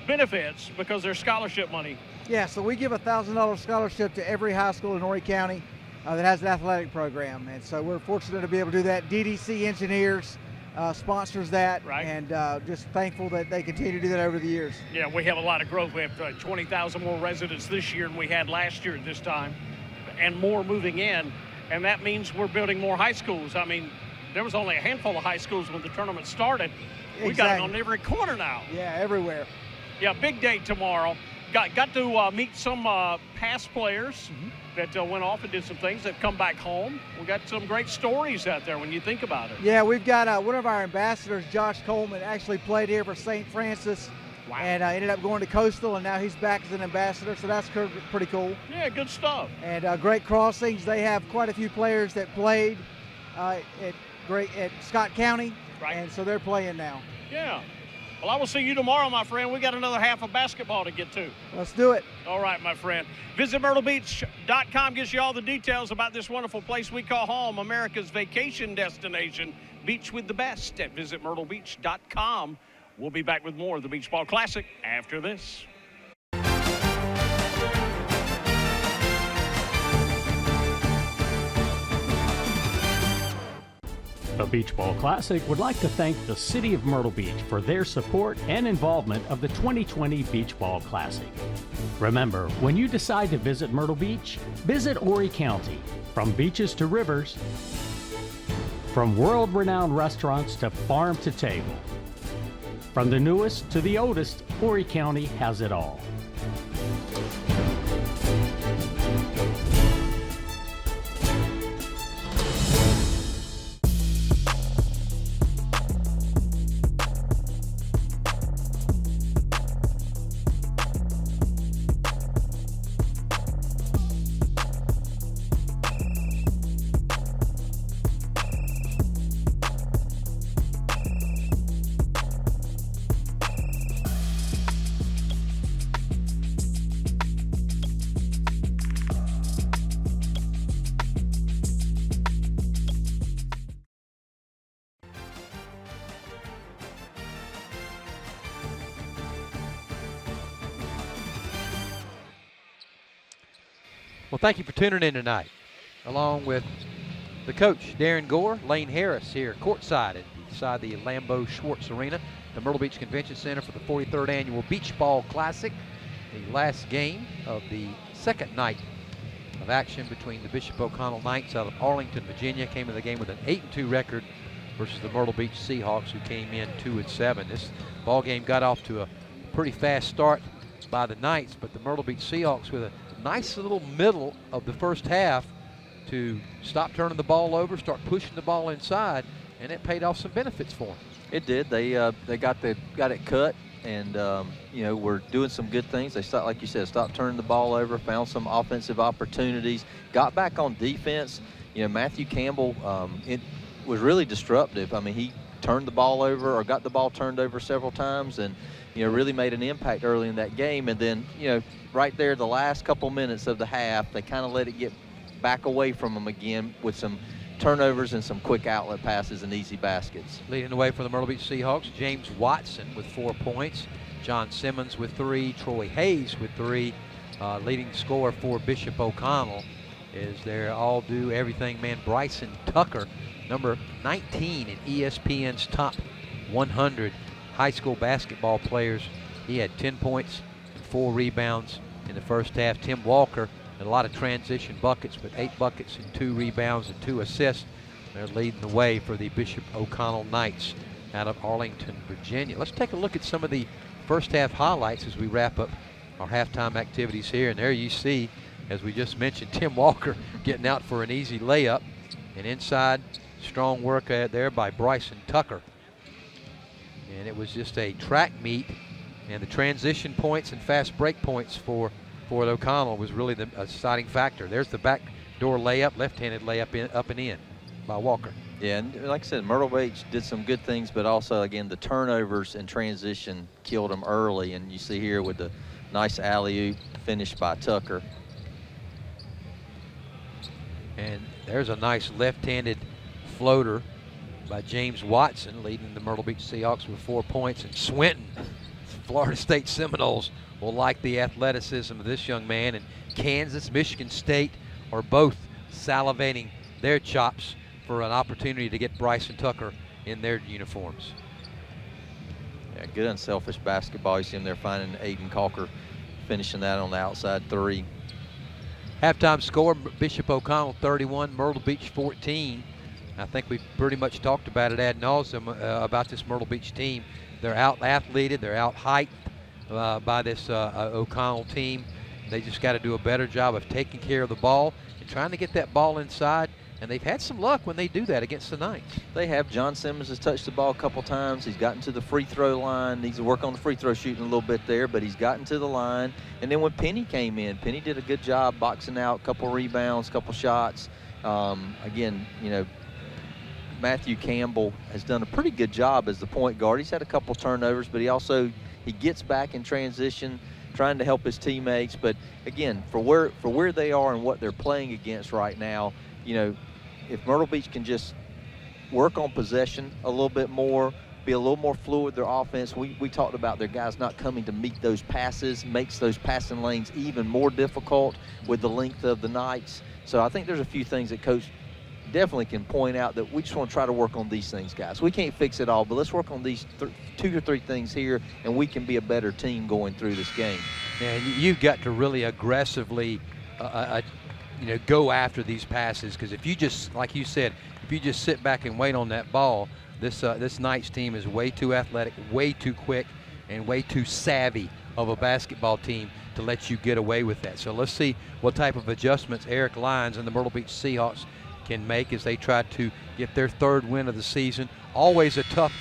benefits because there's scholarship money. Yeah, so we give a $1,000 scholarship to every high school in Horry County that has an athletic program, and so we're fortunate to be able to do that. DDC Engineers sponsors that, right. And just thankful that they continue to do that over the years. Yeah, we have a lot of growth. We have 20,000 more residents this year than we had last year at this time, and more moving in, and that means we're building more high schools. I mean, there was only a handful of high schools when the tournament started. Exactly. We got it on every corner now. Yeah, everywhere. Yeah, big day tomorrow. Got to meet some past players that went off and did some things that come back home. We got some great stories out there when you think about it. Yeah, we've got one of our ambassadors, Josh Coleman, actually played here for St. Francis. Wow. And ended up going to Coastal, and now he's back as an ambassador, so that's pretty cool. Yeah, good stuff. And great crossings. They have quite a few players that played at Scott County, right. And so they're playing now. Yeah. Well, I will see you tomorrow, my friend. We got another half of basketball to get to. Let's do it. All right, my friend. Visit MyrtleBeach.com gives you all the details about this wonderful place we call home, America's vacation destination. Beach with the best at visitmyrtlebeach.com. We'll be back with more of the Beach Ball Classic after this. The Beach Ball Classic would like to thank the City of Myrtle Beach for their support and involvement of the 2020 Beach Ball Classic. Remember, when you decide to visit Myrtle Beach, visit Horry County. From beaches to rivers, from world-renowned restaurants to farm to table. From the newest to the oldest, Horry County has it all. Well, thank you for tuning in tonight, along with the coach, Darren Gore, Lane Harris here courtside inside the Lambeau Schwartz Arena, the Myrtle Beach Convention Center for the 43rd Annual Beach Ball Classic, the last game of the second night of action between the Bishop O'Connell Knights out of Arlington, Virginia, came in the game with an 8-2 record versus the Myrtle Beach Seahawks, who came in 2-7. This ball game got off to a pretty fast start by the Knights, but the Myrtle Beach Seahawks with a nice little middle of the first half to stop turning the ball over, start pushing the ball inside, and it paid off some benefits for them. It did. They got it cut and you know, we're doing some good things. They stopped, like you said, stopped turning the ball over, found some offensive opportunities, got back on defense. You know, Matthew Campbell, it was really disruptive. I mean, he turned the ball over or got the ball turned over several times, and you know, really made an impact early in that game. And then, you know, right there, the last couple minutes of the half, they kind of let it get back away from them again with some turnovers and some quick outlet passes and easy baskets. Leading the way for the Myrtle Beach Seahawks, James Watson with 4 points, John Simmons with 3, Troy Hayes with 3. Leading scorer for Bishop O'Connell is their all-do everything man Bryson Tucker, number 19 in ESPN's top 100 high school basketball players. He had 10 points and 4 rebounds in the first half. Tim Walker had a lot of transition buckets, but 8 buckets and 2 rebounds and 2 assists. They're leading the way for the Bishop O'Connell Knights out of Arlington, Virginia. Let's take a look at some of the first half highlights as we wrap up our halftime activities here. And there you see, as we just mentioned, Tim Walker getting out for an easy layup. And inside, strong work there by Bryson Tucker. And it was just a track meet, and the transition points and fast break points for O'Connell was really the deciding factor. There's the backdoor layup, left-handed layup up and in by Walker. Yeah, and like I said, Myrtle Beach did some good things, but also, again, the turnovers and transition killed them early. And you see here with the nice alley-oop finished by Tucker. And there's a nice left-handed floater by James Watson, leading the Myrtle Beach Seahawks with 4 points. And Swinton, Florida State Seminoles, will like the athleticism of this young man. And Kansas, Michigan State are both salivating their chops for an opportunity to get Bryson Tucker in their uniforms. Yeah, good unselfish basketball. You see him there finding Aiden Calker, finishing that on the outside 3. Halftime score, Bishop O'Connell 31, Myrtle Beach 14. I think we've pretty much talked about it ad nauseum about this Myrtle Beach team. They're out-athleted, they're out-hyped by this O'Connell team. They just got to do a better job of taking care of the ball and trying to get that ball inside. And they've had some luck when they do that against the Knights. They have. John Simmons has touched the ball a couple times. He's gotten to the free throw line. Needs to work on the free throw shooting a little bit there, but he's gotten to the line. And then when Penny came in, Penny did a good job boxing out, a couple rebounds, couple shots. Again, you know, Matthew Campbell has done a pretty good job as the point guard. He's had a couple turnovers, but he gets back in transition, trying to help his teammates. But again, for where they are and what they're playing against right now, you know, if Myrtle Beach can just work on possession a little bit more, be a little more fluid with their offense. We talked about their guys not coming to meet those passes, makes those passing lanes even more difficult with the length of the Knights. So I think there's a few things that Coach definitely can point out that we just want to try to work on these things, guys. We can't fix it all, but let's work on these 2 or 3 things here, and we can be a better team going through this game. And you've got to really aggressively go after these passes, because if you just, like you said, if you just sit back and wait on that ball, this Knights team is way too athletic, way too quick, and way too savvy of a basketball team to let you get away with that. So let's see what type of adjustments Eric Lyons and the Myrtle Beach Seahawks can make as they try to get their 3rd win of the season. Always a tough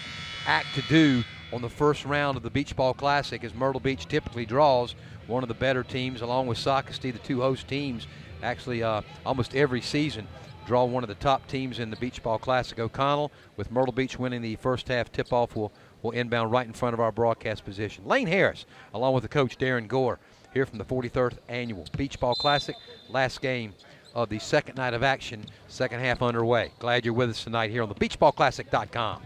act to do on the first round of the Beach Ball Classic, as Myrtle Beach typically draws one of the better teams, along with Socastee, the 2 host teams. Actually, almost every season draw one of the top teams in the Beach Ball Classic. O'Connell, with Myrtle Beach winning the first half tip-off, will inbound right in front of our broadcast position. Lane Harris, along with the coach Darren Gore, here from the 43rd Annual Beach Ball Classic. Last game of the second night of action, second half underway. Glad you're with us tonight here on the beachballclassic.com.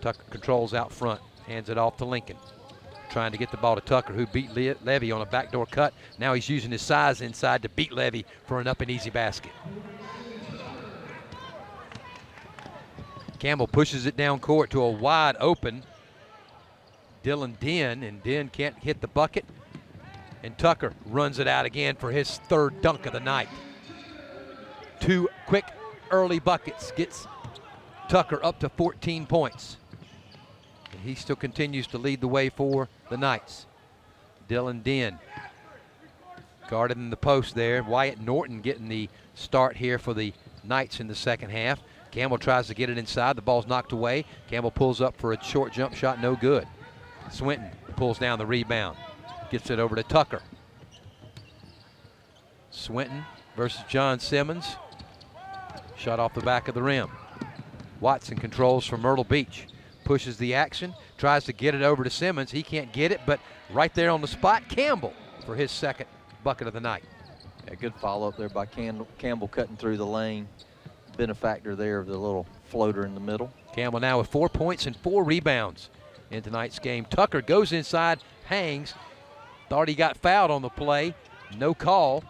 Tucker controls out front, hands it off to Lincoln. Trying to get the ball to Tucker, who beat Levy on a backdoor cut. Now he's using his size inside to beat Levy for an up and easy basket. Campbell pushes it down court to a wide open Dylan Den, and Den can't hit the bucket. And Tucker runs it out again for his 3rd dunk of the night. 2 quick early buckets gets Tucker up to 14 points. And he still continues to lead the way for the Knights. Dylan Den guarded in the post there. Wyatt Norton getting the start here for the Knights in the second half. Campbell tries to get it inside. The ball's knocked away. Campbell pulls up for a short jump shot. No good. Swinton pulls down the rebound. Gets it over to Tucker. Swinton versus John Simmons. Shot off the back of the rim. Watson controls for Myrtle Beach. Pushes the action. Tries to get it over to Simmons. He can't get it, but right there on the spot, Campbell for his second bucket of the night. Yeah, good follow-up there by Campbell cutting through the lane. Benefactor there of the little floater in the middle. Campbell now with 4 points and 4 rebounds in tonight's game. Tucker goes inside, hangs. Thought he got fouled on the play. No call.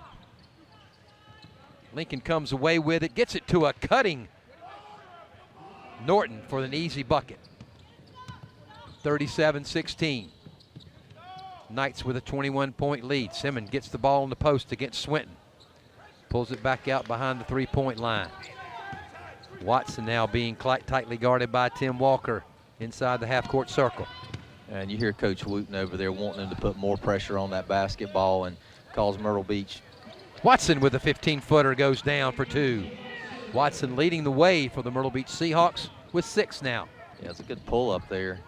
Lincoln comes away with it, gets it to a cutting Norton for an easy bucket. 37-16. Knights with a 21-point lead. Simmons gets the ball in the post against Swinton. Pulls it back out behind the three-point line. Watson now being tightly guarded by Tim Walker inside the half-court circle. And you hear Coach Wooten over there wanting him to put more pressure on that basketball and calls Myrtle Beach. Watson with a 15-footer goes down for 2. Watson leading the way for the Myrtle Beach Seahawks with 6 now. Yeah, it's a good pull up there.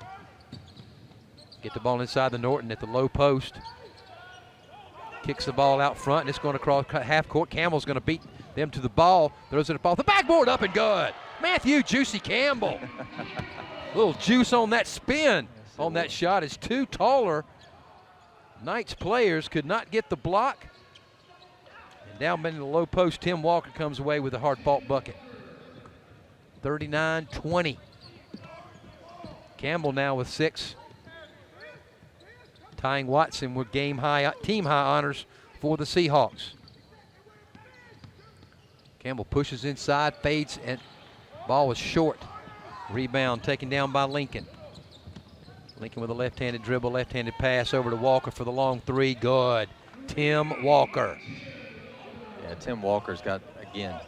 Get the ball inside the Norton at the low post. Kicks the ball out front, and it's going to cross half court. Campbell's going to beat them to the ball. Throws it up off the backboard, up and good. Matthew Juicy Campbell. Little juice on that spin on that shot. Is too taller. Knights players could not get the block. And down in the low post, Tim Walker comes away with a hard-fought bucket. 39-20. Campbell now with 6. Tying Watson with team high honors for the Seahawks. Campbell pushes inside, fades, and ball was short. Rebound taken down by Lincoln. Lincoln with a left-handed dribble, left-handed pass over to Walker for the long 3. Good. Tim Walker. Yeah, Tim Walker's got, again,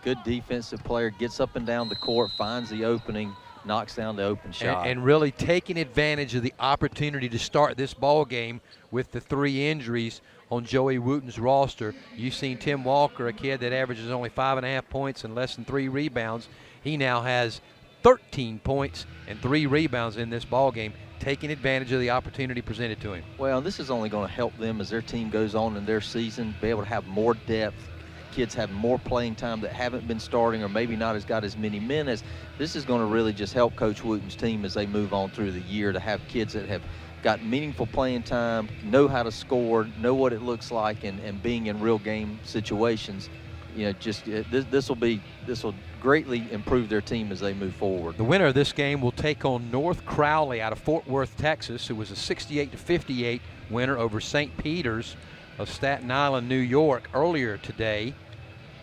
good defensive player, gets up and down the court, finds the opening, knocks down the open shot. And really taking advantage of the opportunity to start this ball game with the 3 injuries on Joey Wooten's roster. You've seen Tim Walker, a kid that averages only 5.5 points and less than 3 rebounds. He now has 13 points and 3 rebounds in this ball game, taking advantage of the opportunity presented to him. Well, this is only going to help them as their team goes on in their season, be able to have more depth. Kids have more playing time that haven't been starting or maybe not as got as many minutes. This is going to really just help Coach Wooten's team as they move on through the year to have kids that have got meaningful playing time, know how to score, know what it looks like, and being in real game situations. You know, just this will greatly improve their team as they move forward. The winner of this game will take on North Crowley out of Fort Worth, Texas, who was a 68-58 winner over St. Peter's of Staten Island, New York earlier today.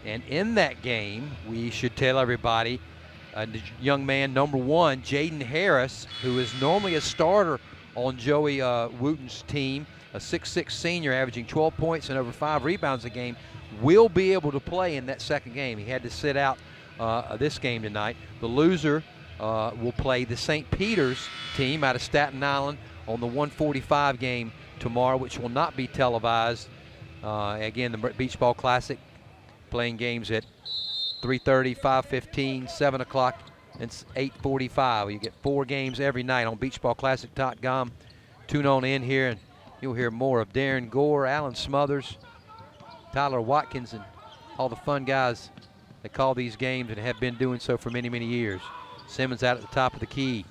And in that game, we should tell everybody, the young man, number 1, Jaden Harris, who is normally a starter on Joey Wooten's team, a 6'6 senior averaging 12 points and over 5 rebounds a game, will be able to play in that second game. He had to sit out this game tonight. The loser will play the St. Peter's team out of Staten Island on the 145 game tomorrow, which will not be televised. Again, the Beach Ball Classic playing games at 3:30, 5:15, 7 o'clock, and 8:45. You get 4 games every night on beachballclassic.com. Tune on in here, and you'll hear more of Darren Gore, Alan Smothers, Tyler Watkins, and all the fun guys that call these games and have been doing so for many, many years. Simmons out at the top of the key,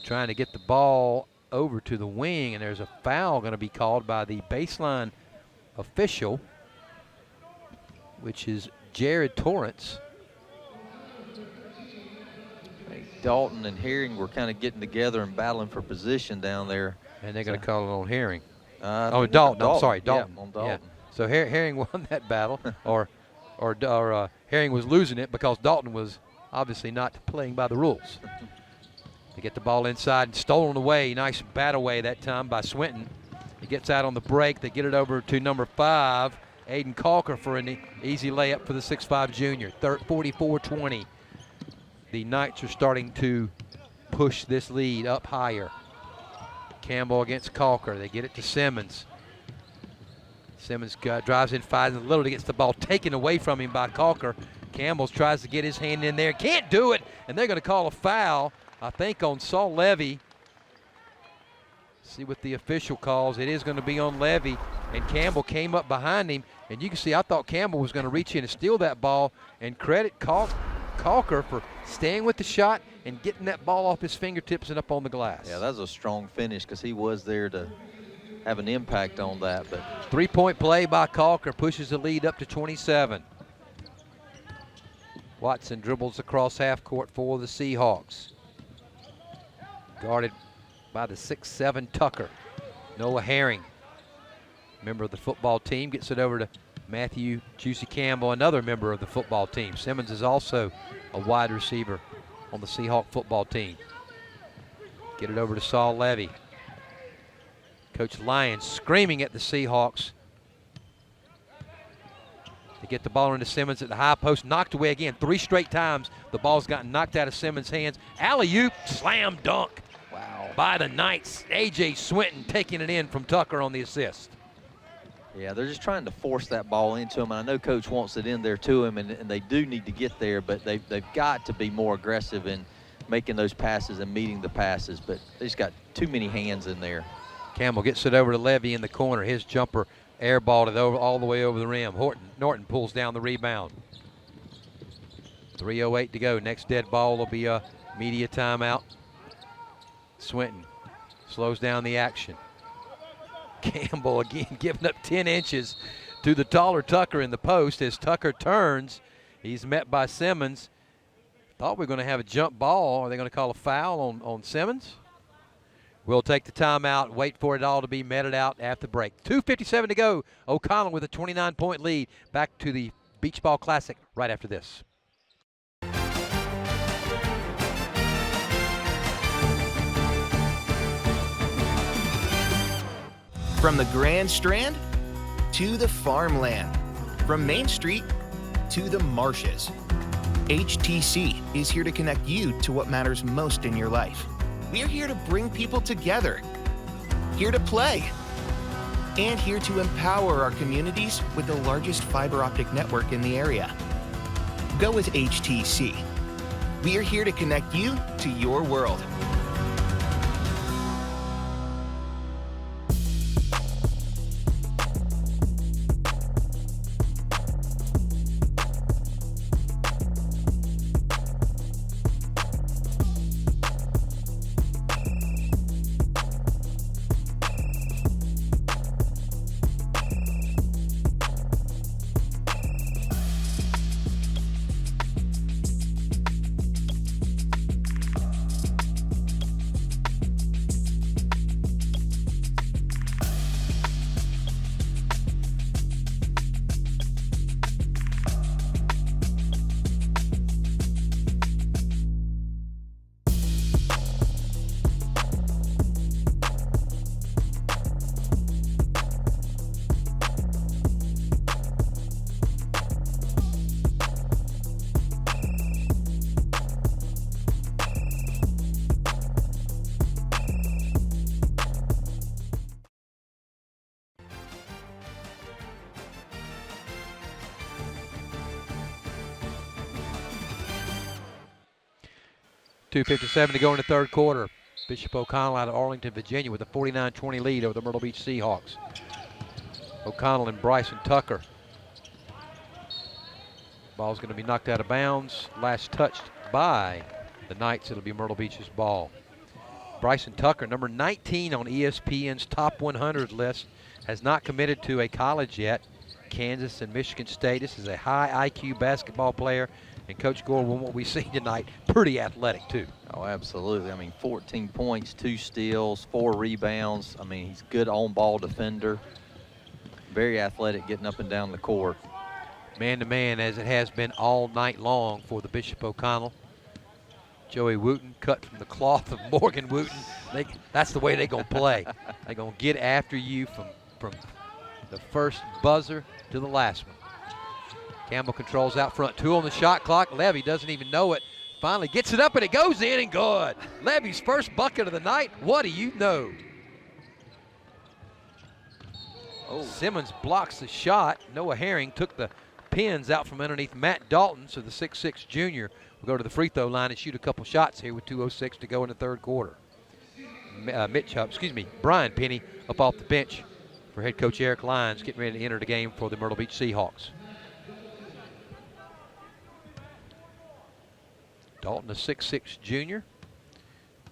trying to get the ball over to the wing, and there's a foul going to be called by the baseline official, which is Jared Torrance. Dalton and Herring were kind of getting together and battling for position down there. And they're going to call it on Herring. Dalton. I'm sorry, Dalton. Yeah, on Dalton. Yeah. So Herring won that battle, or Herring was losing it because Dalton was obviously not playing by the rules. They get the ball inside and stolen away. Nice bat away that time by Swinton. He gets out on the break. They get it over to number 5, Aiden Calker, for an easy layup for the 6'5 junior. 44-20. The Knights are starting to push this lead up higher. Campbell against Calker. They get it to Simmons. Simmons drives in, finds a little, gets the ball taken away from him by Calker. Campbell tries to get his hand in there. Can't do it, and they're going to call a foul, I think, on Saul Levy. See what the official calls. It is going to be on Levy, and Campbell came up behind him, and you can see I thought Campbell was going to reach in and steal that ball, and credit Calker for staying with the shot and getting that ball off his fingertips and up on the glass. Yeah, that was a strong finish because he was there to have an impact on that. But 3-point play by Calker pushes the lead up to 27. Watson dribbles across half court for the Seahawks. Guarded by the 6'7" Tucker. Noah Herring, member of the football team, gets it over to Matthew Juicy Campbell, another member of the football team. Simmons is also a wide receiver on the Seahawk football team. Get it over to Saul Levy. Coach Lyons screaming at the Seahawks to get the ball into Simmons at the high post. Knocked away again 3 straight times. The ball's gotten knocked out of Simmons' hands. Alley-oop, slam dunk. wow. By the Knights. A.J. Swinton taking it in from Tucker on the assist. Yeah, they're just trying to force that ball into him. And I know Coach wants it in there to him, and they do need to get there, but they've got to be more aggressive in making those passes and meeting the passes. But they just got too many hands in there. Campbell gets it over to Levy in the corner. His jumper airballed it over all the way over the rim. Norton pulls down the rebound. 3:08 to go. Next dead ball will be a media timeout. Swinton slows down the action. Campbell again giving up 10 inches to the taller Tucker in the post. As Tucker turns, he's met by Simmons. Thought we were going to have a jump ball. Are they going to call a foul on Simmons? We'll take the timeout, wait for it all to be meted out after the break. 2:57 to go. O'Connell with a 29-point lead. Back to the Beach Ball Classic right after this. From the Grand Strand to the farmland, from Main Street to the marshes, HTC is here to connect you to what matters most in your life. We're here to bring people together, here to play, and here to empower our communities with the largest fiber optic network in the area. Go with HTC. We are here to connect you to your world. .257 to go in the third quarter. Bishop O'Connell out of Arlington, Virginia with a 49-20 lead over the Myrtle Beach Seahawks. O'Connell and Bryson Tucker. Ball's going to be knocked out of bounds. Last touched by the Knights. It'll be Myrtle Beach's ball. Bryson Tucker, number 19 on ESPN's top 100 list, has not committed to a college yet. Kansas and Michigan State. This is a high IQ basketball player. And Coach Gore, what we see tonight, pretty athletic too. Oh, absolutely. I mean, 14 points, 2 steals, 4 rebounds. I mean, he's a good on-ball defender. Very athletic getting up and down the court. Man-to-man, as it has been all night long for the Bishop O'Connell. Joey Wooten cut from the cloth of Morgan Wooten. That's the way they're going to play. They're going to get after you from the first buzzer to the last one. Campbell controls out front. 2 on the shot clock. Levy doesn't even know it. Finally gets it up and it goes in and good. Levy's first bucket of the night. What do you know? Oh. Simmons blocks the shot. Noah Herring took the pins out from underneath Matt Dalton, so the 6'6" junior will go to the free throw line and shoot a couple shots here with 2:06 to go in the third quarter. Brian Penny up off the bench for head coach Eric Lyons, getting ready to enter the game for the Myrtle Beach Seahawks. Dalton, a 6'6" junior,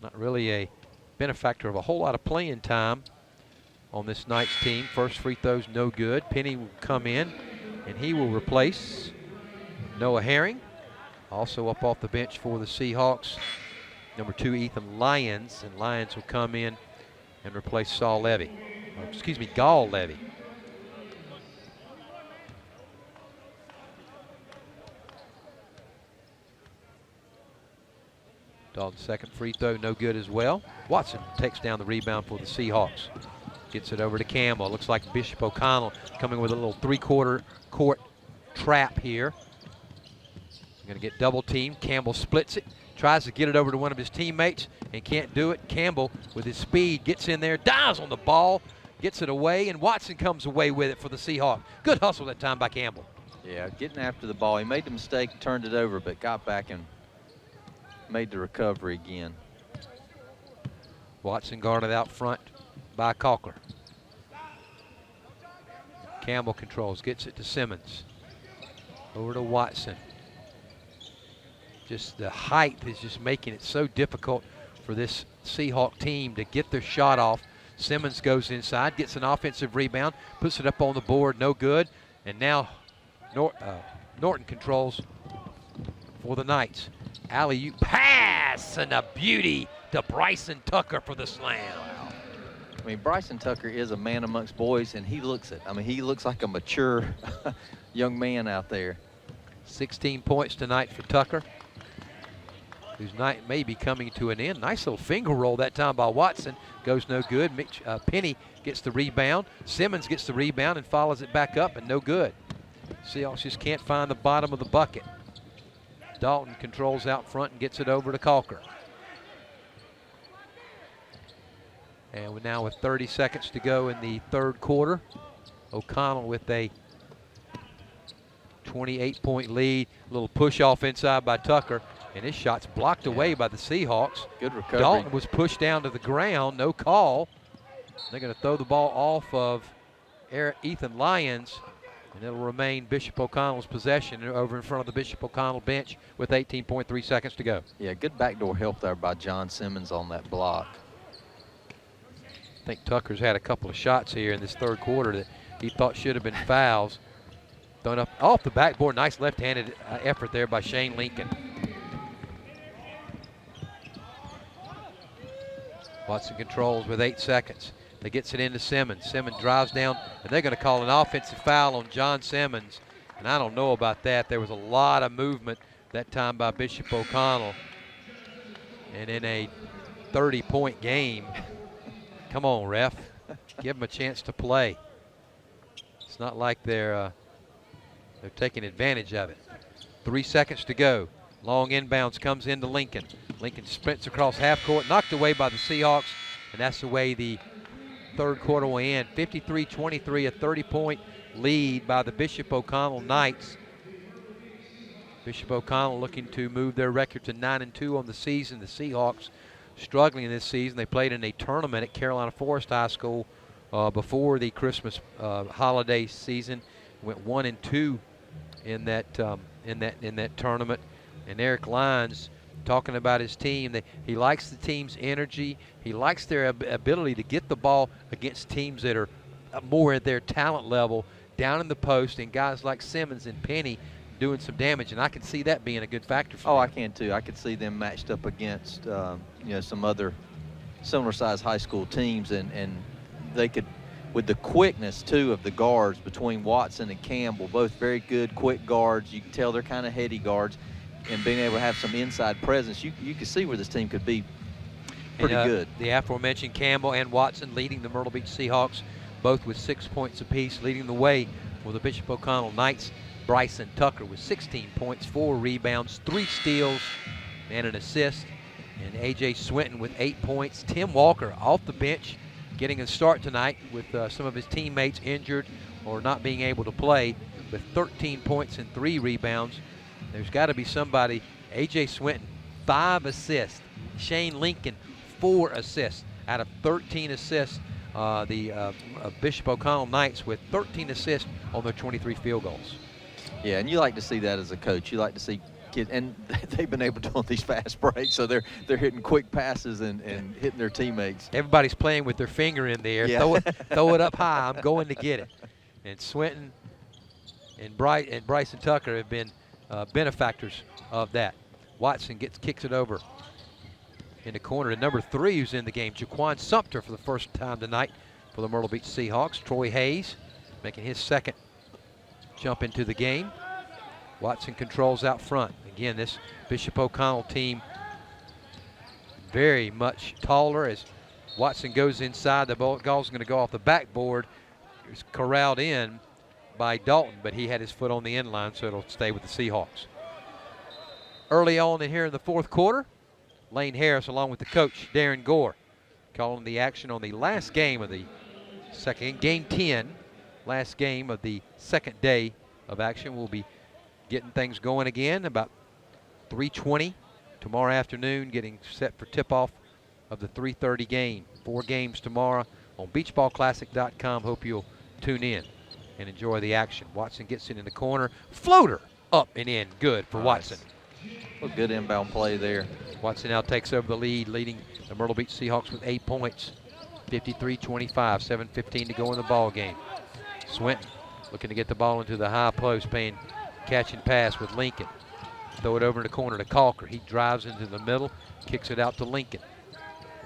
not really a benefactor of a whole lot of playing time on this night's team. First free throw's no good. Penny will come in, and he will replace Noah Herring. Also up off the bench for the Seahawks, number 2, Ethan Lyons, and Lyons will come in and replace Gall Levy. Dalton's second free throw, no good as well. Watson takes down the rebound for the Seahawks. Gets it over to Campbell. Looks like Bishop O'Connell coming with a little three-quarter court trap here. Going to get double teamed. Campbell splits it, tries to get it over to one of his teammates and can't do it. Campbell, with his speed, gets in there, dives on the ball, gets it away, and Watson comes away with it for the Seahawks. Good hustle that time by Campbell. Yeah, getting after the ball. He made the mistake, turned it over, but got back and made the recovery again. Watson guarded out front by Cochler. Campbell controls, gets it to Simmons. Over to Watson. Just the height is just making it so difficult for this Seahawk team to get their shot off. Simmons goes inside, gets an offensive rebound, puts it up on the board, no good. And now Norton controls for the Knights. Alley-oop pass and a beauty to Bryson Tucker for the slam. Wow. I mean, Bryson Tucker is a man amongst boys, and he looks it. I mean, he looks like a mature young man out there. 16 points tonight for Tucker, whose night may be coming to an end. Nice little finger roll that time by Watson. Goes no good. Penny gets the rebound. Simmons gets the rebound and follows it back up, and no good. Seahawks just can't find the bottom of the bucket. Dalton controls out front and gets it over to Cochler. And we're now with 30 seconds to go in the third quarter. O'Connell with a 28-point lead. A little push off inside by Tucker, and his shot's blocked away by the Seahawks. Good recovery. Dalton was pushed down to the ground, no call. They're going to throw the ball off of Ethan Lyons, and it'll remain Bishop O'Connell's possession over in front of the Bishop O'Connell bench with 18.3 seconds to go. Yeah, good backdoor help there by John Simmons on that block. I think Tucker's had a couple of shots here in this third quarter that he thought should have been fouls. Thrown up off the backboard. Nice left-handed effort there by Shane Lincoln. Watson controls with 8 seconds. They gets it into Simmons. Simmons drives down, and they're going to call an offensive foul on John Simmons. And I don't know about that. There was a lot of movement that time by Bishop O'Connell. And in a 30-point game, come on, ref. Give them a chance to play. It's not like they're taking advantage of it. 3 seconds to go. Long inbounds comes into Lincoln. Lincoln sprints across half court, knocked away by the Seahawks, and that's the way the third quarter will end. 53-23, a 30-point lead by the Bishop O'Connell Knights. Bishop O'Connell looking to move their record to 9-2 on the season. The Seahawks struggling this season. They played in a tournament at Carolina Forest High School before the Christmas holiday season. Went 1-2 in that tournament. And Eric Lyons talking about his team. He likes the team's energy. He likes their ability to get the ball against teams that are more at their talent level down in the post, and guys like Simmons and Penny doing some damage. And I can see that being a good factor for them. I can too. I could see them matched up against some other similar-sized high school teams, and they could, with the quickness too of the guards between Watson and Campbell, both very good quick guards. You can tell they're kind of heady guards. And being able to have some inside presence, you can see where this team could be pretty good. The aforementioned Campbell and Watson leading the Myrtle Beach Seahawks, both with 6 points apiece, leading the way for the Bishop O'Connell Knights. Bryson Tucker with 16 points, 4 rebounds, 3 steals, and an assist. And A.J. Swinton with 8 points. Tim Walker off the bench, getting a start tonight with some of his teammates injured or not being able to play. with 13 points and 3 rebounds. There's got to be somebody. A.J. Swinton, 5 assists. Shane Lincoln, 4 assists out of 13 assists. The Bishop O'Connell Knights with 13 assists on their 23 field goals. Yeah, and you like to see that as a coach. You like to see kids, and they've been able to do these fast breaks, so they're hitting quick passes and hitting their teammates. Everybody's playing with their finger in the air. Yeah. Throw it up high. I'm going to get it. And Swinton and Bryson Tucker have been benefactors of that. Watson kicks it over in the corner to number 3, who's in the game, Jaquan Sumter, for the first time tonight for the Myrtle Beach Seahawks. Troy Hayes making his second jump into the game. Watson controls out front. Again, this Bishop O'Connell team very much taller. As Watson goes inside, the ball's going to go off the backboard. It's corralled in by Dalton, but he had his foot on the end line, so it'll stay with the Seahawks. Early on in here in the fourth quarter, Lane Harris, along with the coach, Darren Gore, calling the action on the last game of the second, game 10, last game of the second day of action. We'll be getting things going again about 3:20 tomorrow afternoon, getting set for tip-off of the 3:30 game. 4 games tomorrow on beachballclassic.com. Hope you'll tune in and enjoy the action. Watson gets it in the corner. Floater up and in. Good for Watson. Well, good inbound play there. Watson now takes over the lead, leading the Myrtle Beach Seahawks with 8 points. 53-25, 7:15 to go in the ball game. Swinton looking to get the ball into the high post, paying catch and pass with Lincoln. Throw it over in the corner to Calker. He drives into the middle, kicks it out to Lincoln.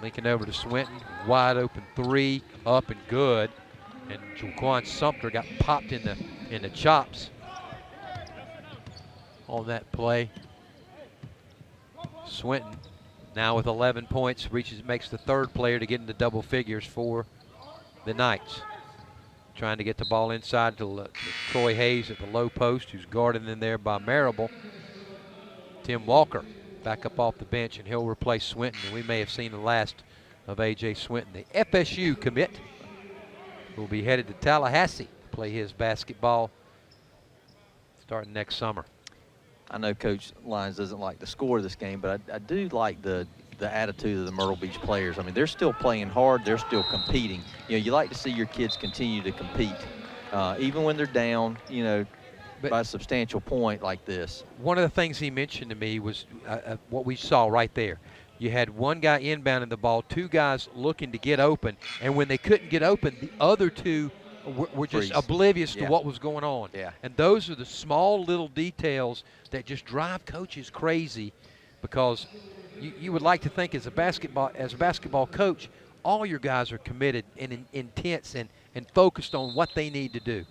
Lincoln over to Swinton, wide open 3, up and good. And Jaquan Sumter got popped in the chops on that play. Swinton now with 11 points, makes the 3rd player to get into double figures for the Knights. Trying to get the ball inside to Troy Hayes at the low post, who's guarded in there by Marable. Tim Walker back up off the bench, and he'll replace Swinton. And we may have seen the last of A.J. Swinton. The FSU commit will be headed to Tallahassee to play his basketball starting next summer. I know Coach Lyons doesn't like the score of this game, but I do like the attitude of the Myrtle Beach players. I mean, they're still playing hard. They're still competing. You know, you like to see your kids continue to compete, even when they're down, you know, by a substantial point like this. One of the things he mentioned to me was what we saw right there. You had one guy inbounding the ball, 2 guys looking to get open, and when they couldn't get open, the other 2 were just oblivious to what was going on. Yeah. And those are the small little details that just drive coaches crazy, because you would like to think as a basketball coach, all your guys are committed and intense and focused on what they need to do.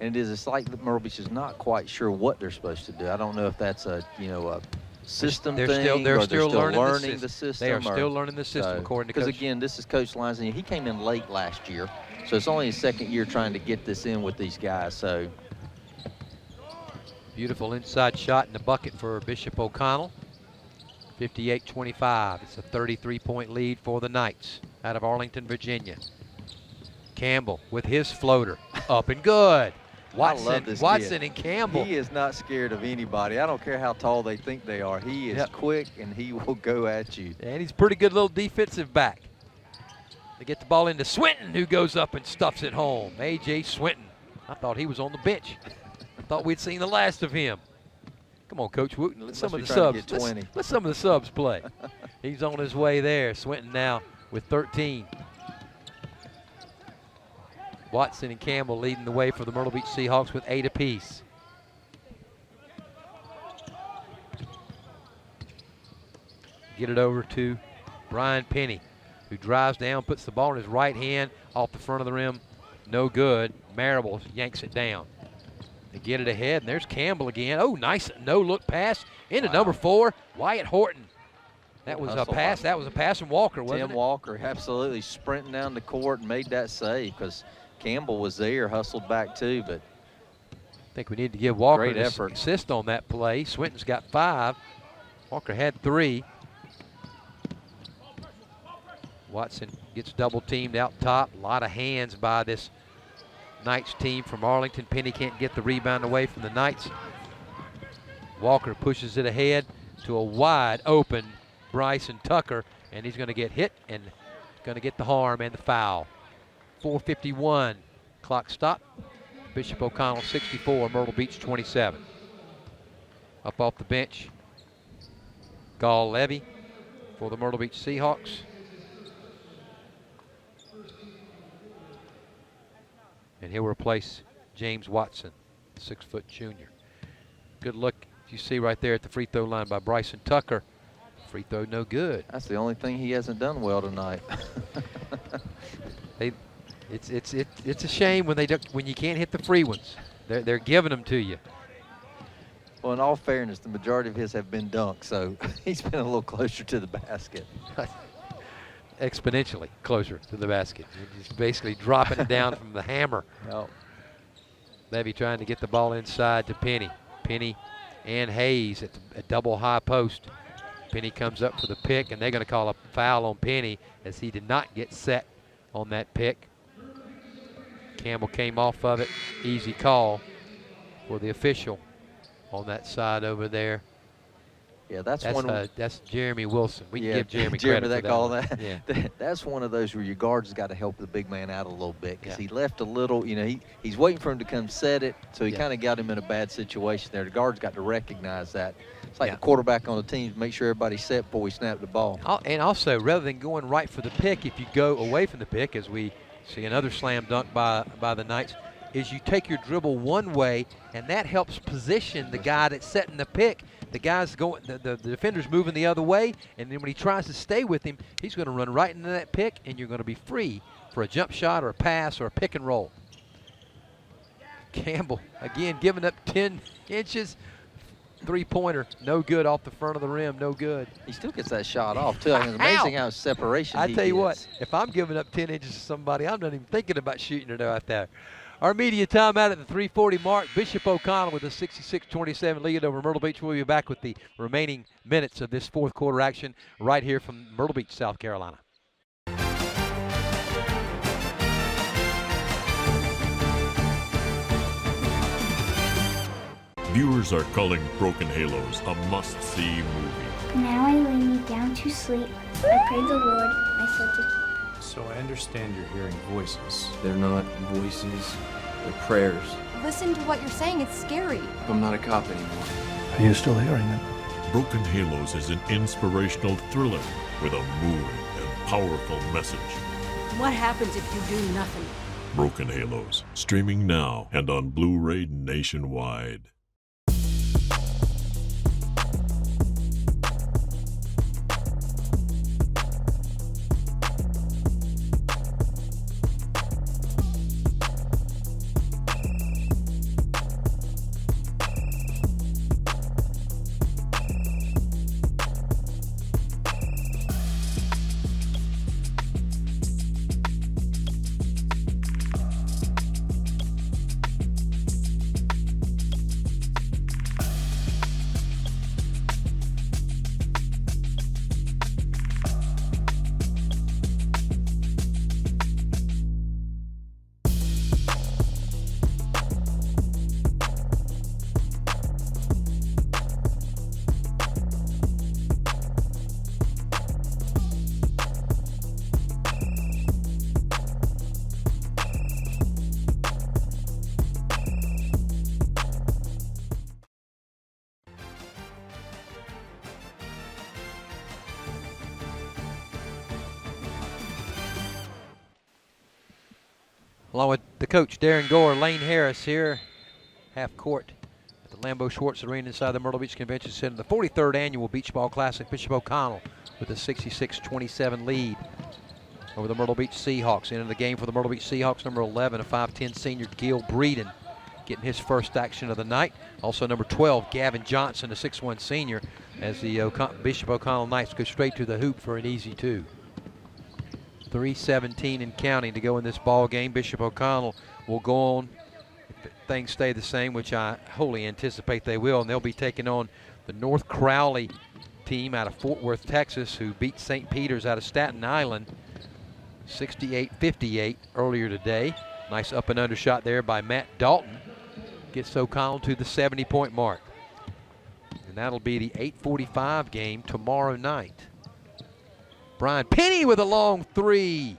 And it's like Myrtle Beach is not quite sure what they're supposed to do. I don't know if that's a system thing, they're or still learning the system. They are still learning the system, according to Coach. Because again, this is Coach Lyons, and he came in late last year, so it's only his 2nd year trying to get this in with these guys. So beautiful inside shot in the bucket for Bishop O'Connell. 58-25. It's a 33-point lead for the Knights out of Arlington, Virginia. Campbell with his floater, up and good. Watson and Campbell. He is not scared of anybody. I don't care how tall they think they are. He is quick, and he will go at you. And he's a pretty good little defensive back. They get the ball into Swinton, who goes up and stuffs it home. A.J. Swinton. I thought he was on the bench. I thought we'd seen the last of him. Come on, Coach Wooten. Let some of the subs play. He's on his way there. Swinton now with 13. Watson and Campbell leading the way for the Myrtle Beach Seahawks with 8 apiece. Get it over to Brian Penny, who drives down, puts the ball in his right hand off the front of the rim. No good. Marable yanks it down. They get it ahead, and there's Campbell again. Oh, nice no-look pass into number 4, Wyatt Horton. That was a pass. That was a pass from Walker, wasn't it? Tim Walker absolutely sprinting down the court and made that save, because Campbell was there, hustled back too. But I think we need to give Walker an assist on that play. Swinton's got 5. Walker had 3. Watson gets double teamed out top. A lot of hands by this Knights team from Arlington. Penny can't get the rebound away from the Knights. Walker pushes it ahead to a wide open Bryson Tucker, and he's going to get hit and going to get the harm and the foul. 4:51, clock stop. Bishop O'Connell 64, Myrtle Beach 27. Up off the bench, Gall Levy for the Myrtle Beach Seahawks. And he'll replace James Watson, 6-foot junior. Good look, you see right there at the free throw line by Bryson Tucker. Free throw no good. That's the only thing he hasn't done well tonight. It's a shame when you can't hit the free ones. They're giving them to you. Well, in all fairness, the majority of his have been dunked, so he's been a little closer to the basket. Exponentially closer to the basket. You're just basically dropping it down from the hammer. No. Levy trying to get the ball inside to Penny. Penny and Hayes at the double high post. Penny comes up for the pick, and they're going to call a foul on Penny as he did not get set on that pick. Campbell came off of it. Easy call for the official on that side over there. Yeah, that's Jeremy Wilson. We can give Jeremy Jeremy credit for call that. that. Yeah. That's one of those where your guard's got to help the big man out a little bit because Yeah. he left a little. You know, he's waiting for him to come set it, so he Yeah. kind of got him in a bad situation there. The guard's got to recognize that. It's like the quarterback on the team to make sure everybody's set before we snap the ball. And also, rather than going right for the pick, if you go away from the pick, as we see another slam dunk by the Knights, is you take your dribble one way, and that helps position the guy that's setting the pick. The guy's going, the defender's moving the other way, and then when he tries to stay with him, he's going to run right into that pick, and you're going to be free for a jump shot or a pass or a pick and roll. Campbell, again, giving up 10 inches. Three-pointer, no good off the front of the rim, no good. He still gets that shot off, too. I mean, it's amazing how separation I he tell you what, gets. if I'm giving up 10 inches to somebody, I'm not even thinking about shooting it out there. Our media timeout at the 3:40 mark. Bishop O'Connell with a 66-27 lead over Myrtle Beach. We'll be back with the remaining minutes of this fourth quarter action right here from Myrtle Beach, South Carolina. Viewers are calling Broken Halos a must-see movie. Now I lay me down to sleep. I pray the Lord my soul to keep. So I understand you're hearing voices. They're not voices, they're prayers. Listen to what you're saying. It's scary. I'm not a cop anymore. Are you still hearing them? Broken Halos is an inspirational thriller with a moving and powerful message. What happens if you do nothing? Broken Halos, streaming now and on Blu-ray nationwide. Along with the coach, Darren Gore, Lane Harris here, half court at the Lambeau Schwartz Arena inside the Myrtle Beach Convention Center. The 43rd Annual Beach Ball Classic. Bishop O'Connell with a 66-27 lead over the Myrtle Beach Seahawks. Into the game for the Myrtle Beach Seahawks, number 11, a 5'10 senior, Gil Breeden, getting his first action of the night. Also number 12, Gavin Johnson, a 6'1 senior, as the Bishop O'Connell Knights go straight to the hoop for an easy two. 3:17 and counting to go in this ball game. Bishop O'Connell will go on if things stay the same, which I wholly anticipate they will, and they'll be taking on the North Crowley team out of Fort Worth, Texas, who beat St. Peter's out of Staten Island 68-58 earlier today. Nice up and under shot there by Matt Dalton. Gets O'Connell to the 70-point mark. And that'll be the 8:45 game tomorrow night. Brian Penny with a long three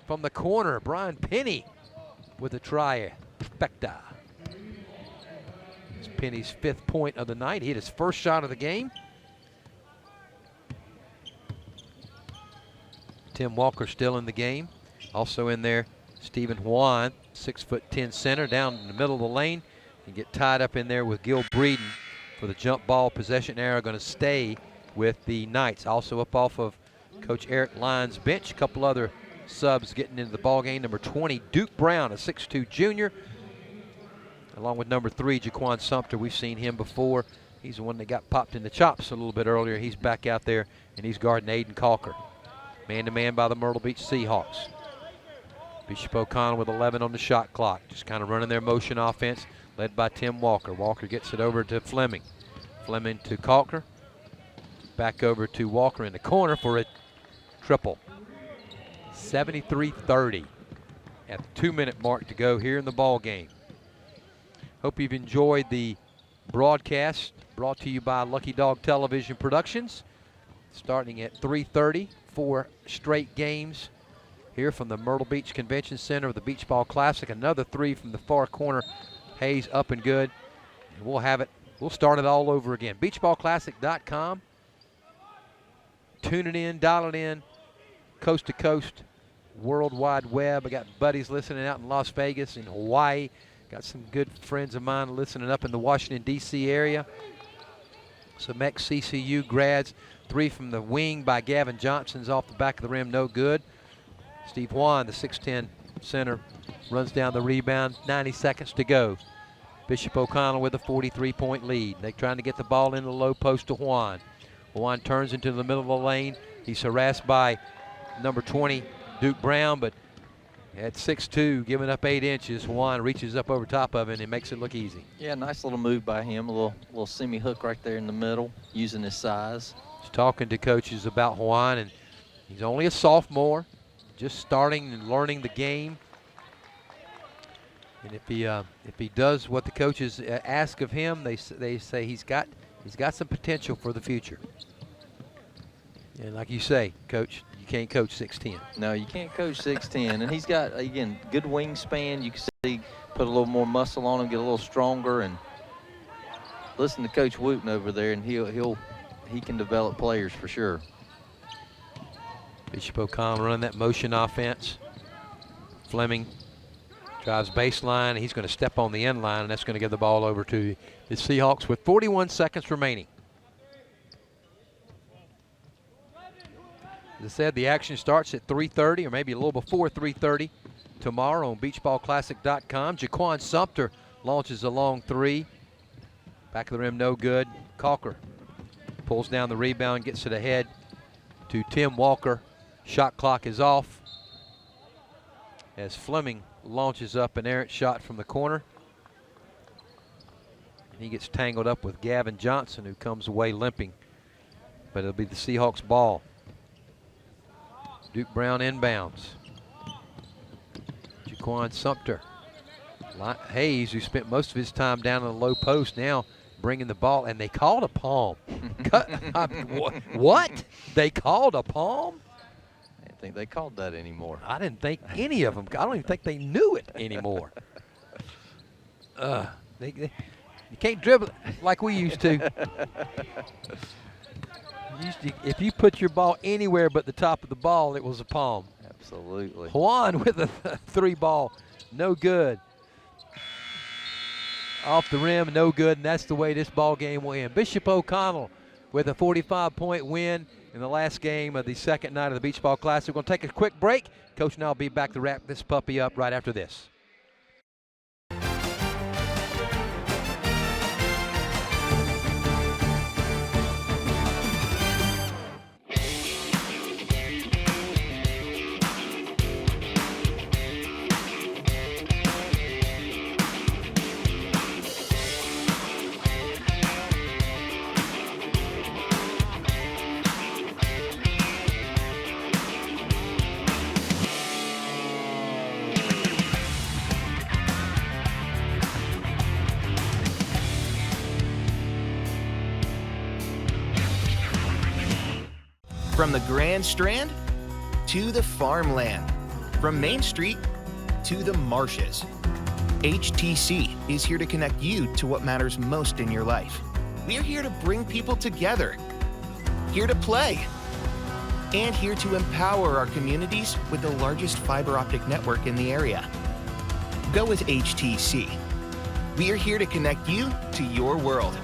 from the corner. Brian Penny with a trifecta. It's Penny's 5th point of the night. He hit his first shot of the game. Tim Walker still in the game. Also in there, Stephen Juan, 6'10" center down in the middle of the lane. You get tied up in there with Gil Breeden for the jump ball possession arrow, going to stay with the Knights. Also up off of Coach Eric Lyons' bench. A couple other subs getting into the ball game. Number 20, Duke Brown, a 6'2" junior, along with number 3, Jaquan Sumter. We've seen him before. He's the one that got popped in the chops a little bit earlier. He's back out there, and he's guarding Aiden Calker. Man-to-man by the Myrtle Beach Seahawks. Bishop O'Connell with 11 on the shot clock. Just kind of running their motion offense, led by Tim Walker. Walker gets it over to Fleming. Fleming to Calker. Back over to Walker in the corner for a triple. 73-30 at the 2-minute mark to go here in the ball game. Hope you've enjoyed the broadcast brought to you by Lucky Dog Television Productions. Starting at 3:30, 4 straight games here from the Myrtle Beach Convention Center of the Beach Ball Classic. Another 3 from the far corner. Hayes up and good. And we'll have it. We'll start it all over again. BeachBallClassic.com. Tune it in, dial it in, coast to coast, World Wide Web. I got buddies listening out in Las Vegas, in Hawaii. Got some good friends of mine listening up in the Washington, D.C. area. Some ex-CCU grads. 3 from the wing by Gavin Johnson's off the back of the rim, no good. Steve Juan, the 6'10" center, runs down the rebound. 90 seconds to go. Bishop O'Connell with a 43-point lead. They're trying to get the ball in the low post to Juan. Juan turns into the middle of the lane. He's harassed by number 20, Duke Brown, but at 6'2", giving up 8 inches, Juan reaches up over top of it and makes it look easy. Yeah, nice little move by him. A little semi-hook right there in the middle, using his size. He's talking to coaches about Juan, and he's only a sophomore, just starting and learning the game. And if he does what the coaches ask of him, they say he's got some potential for the future. And like you say, Coach, you can't coach 6'10". No, you can't coach 6'10", and he's got, again, good wingspan. You can see put a little more muscle on him, get a little stronger, and listen to Coach Wooten over there, and he can develop players for sure. Bishop O'Connell running that motion offense. Fleming drives baseline. He's going to step on the end line, and that's going to give the ball over to the Seahawks with 41 seconds remaining. As I said, the action starts at 3:30 or maybe a little before 3:30 tomorrow on BeachBallClassic.com. Jaquan Sumter launches a long 3. Back of the rim, no good. Calker pulls down the rebound, gets it ahead to Tim Walker. Shot clock is off as Fleming launches up an errant shot from the corner. And he gets tangled up with Gavin Johnson, who comes away limping. But it'll be the Seahawks ball. Duke Brown inbounds. Jaquan Sumter. Hayes, who spent most of his time down in the low post, now bringing the ball, and they called a palm. What? They called a palm? I didn't think they called that anymore. I didn't think any of them. I don't even think they knew it anymore. You can't dribble like we used to. If you put your ball anywhere but the top of the ball, it was a palm. Absolutely. Juan with a 3 ball, no good. Off the rim, no good, and that's the way this ball game will end. Bishop O'Connell with a 45-point win in the last game of the second night of the Beach Ball Classic. We're going to take a quick break. Coach and I will be back to wrap this puppy up right after this. From the Grand Strand to the farmland, from Main Street to the marshes, HTC is here to connect you to what matters most in your life. We're here to bring people together, here to play, and here to empower our communities with the largest fiber optic network in the area. Go with HTC. We are here to connect you to your world.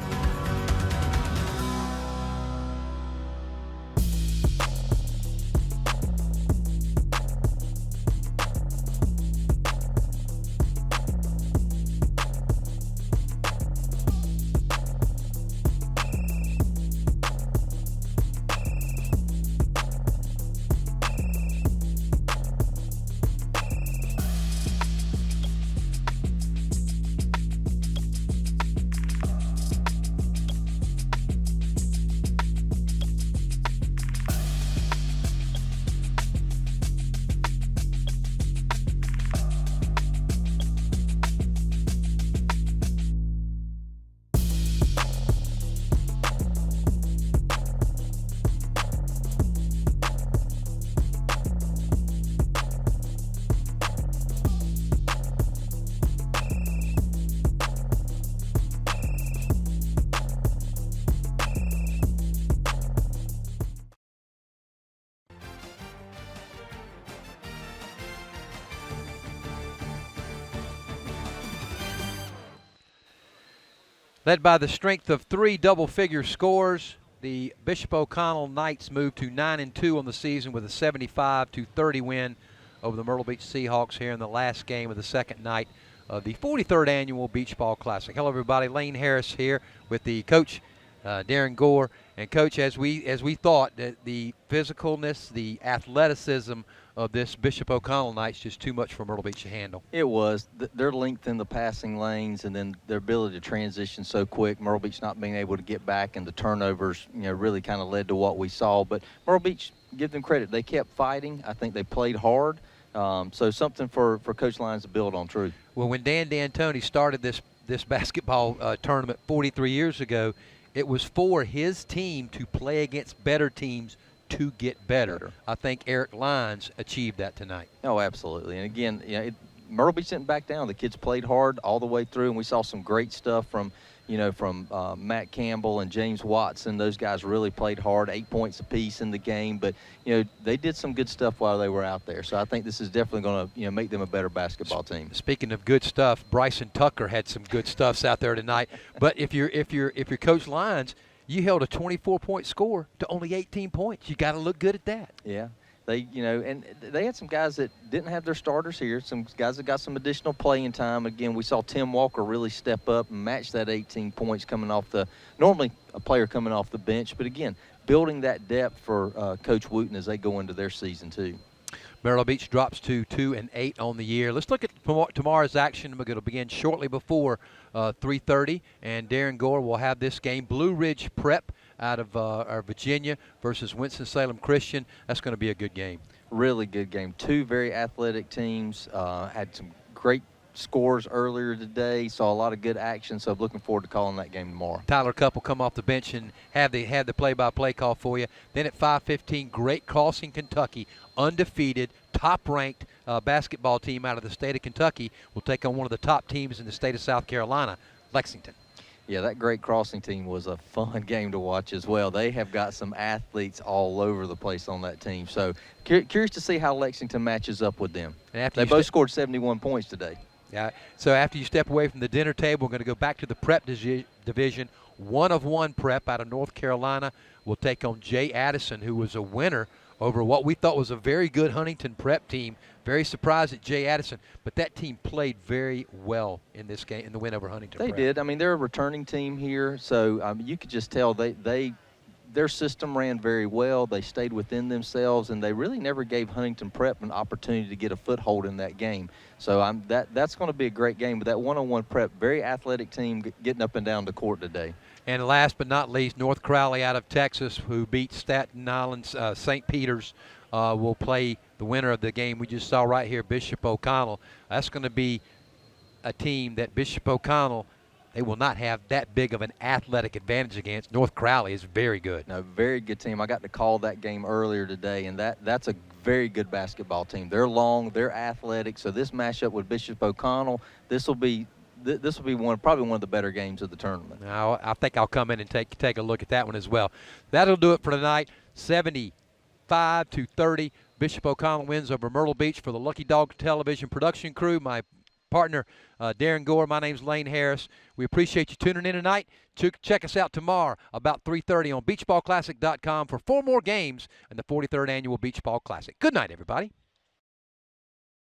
Led by the strength of 3 double-figure scores, the Bishop O'Connell Knights moved to 9-2 on the season with a 75-30 win over the Myrtle Beach Seahawks here in the last game of the second night of the 43rd Annual Beach Ball Classic. Hello, everybody. Lane Harris here with the coach, Darren Gore. And, Coach, as we thought, that the physicalness, the athleticism of this Bishop O'Connell Knights just too much for Myrtle Beach to handle. It was. Their length in the passing lanes and then their ability to transition so quick, Myrtle Beach not being able to get back, and the turnovers, really kind of led to what we saw. But Myrtle Beach, give them credit. They kept fighting. I think they played hard. So something for Coach Lyons to build on, true. Well, when Dan D'Antoni started this basketball tournament 43 years ago, it was for his team to play against better teams to get better. I think Eric Lyons achieved that tonight. Oh, absolutely. And again, Myrtle Beach didn't back down. The kids played hard all the way through, and we saw some great stuff from Matt Campbell and James Watson. Those guys really played hard, 8 points apiece in the game. But, they did some good stuff while they were out there. So I think this is definitely going to, make them a better basketball team. Speaking of good stuff, Bryson Tucker had some good stuffs out there tonight. But if you're Coach Lyons, you held a 24-point score to only 18 points. You got to look good at that. Yeah. They, and they had some guys that didn't have their starters here, some guys that got some additional playing time. Again, we saw Tim Walker really step up and match that 18 points coming off normally a player coming off the bench. But again, building that depth for Coach Wooten as they go into their season too. Myrtle Beach drops to 2-8 on the year. Let's look at tomorrow's action. We're going to begin shortly before 3:30, and Darren Gore will have this game. Blue Ridge Prep out of Virginia versus Winston-Salem Christian. That's going to be a good game. Really good game. Two very athletic teams. Had some great scores earlier today. Saw a lot of good action, so I'm looking forward to calling that game tomorrow. Tyler Cupp will come off the bench and have the play-by-play call for you. Then at 5:15, Great Crossing, Kentucky, undefeated, top-ranked basketball team out of the state of Kentucky, will take on one of the top teams in the state of South Carolina, Lexington. Yeah, that Great Crossing team was a fun game to watch as well. They have got some athletes all over the place on that team. So curious to see how Lexington matches up with them. They both scored 71 points today. Yeah. So after you step away from the dinner table, we're going to go back to the prep division. 1-of-1 prep out of North Carolina will take on Jay Addison, who was a winner over what we thought was a very good Huntington prep team. Very surprised at Jay Addison, but that team played very well in this game, in the win over Huntington. They did. I mean, they're a returning team here, so you could just tell their system ran very well. They stayed within themselves, and they really never gave Huntington Prep an opportunity to get a foothold in that game. So that's going to be a great game. But that 1-on-1 Prep, very athletic team getting up and down the court today. And last but not least, North Crowley out of Texas, who beat Staten Island's St. Peter's, will play the winner of the game we just saw right here, Bishop O'Connell. That's going to be a team that Bishop O'Connell they will not have that big of an athletic advantage against. North Crowley is very good. No, very good team. I got to call that game earlier today, and that's a very good basketball team. They're long, they're athletic. So this matchup with Bishop O'Connell, this will be probably one of the better games of the tournament. Now, I think I'll come in and take a look at that one as well. That'll do it for tonight. 75-30. Bishop O'Connell wins over Myrtle Beach. For the Lucky Dog Television production crew, my partner Darren Gore, my name's Lane Harris. We appreciate you tuning in tonight. Check us out tomorrow about 3:30 on beachballclassic.com for 4 more games in the 43rd Annual Beach Ball Classic. Good night, everybody.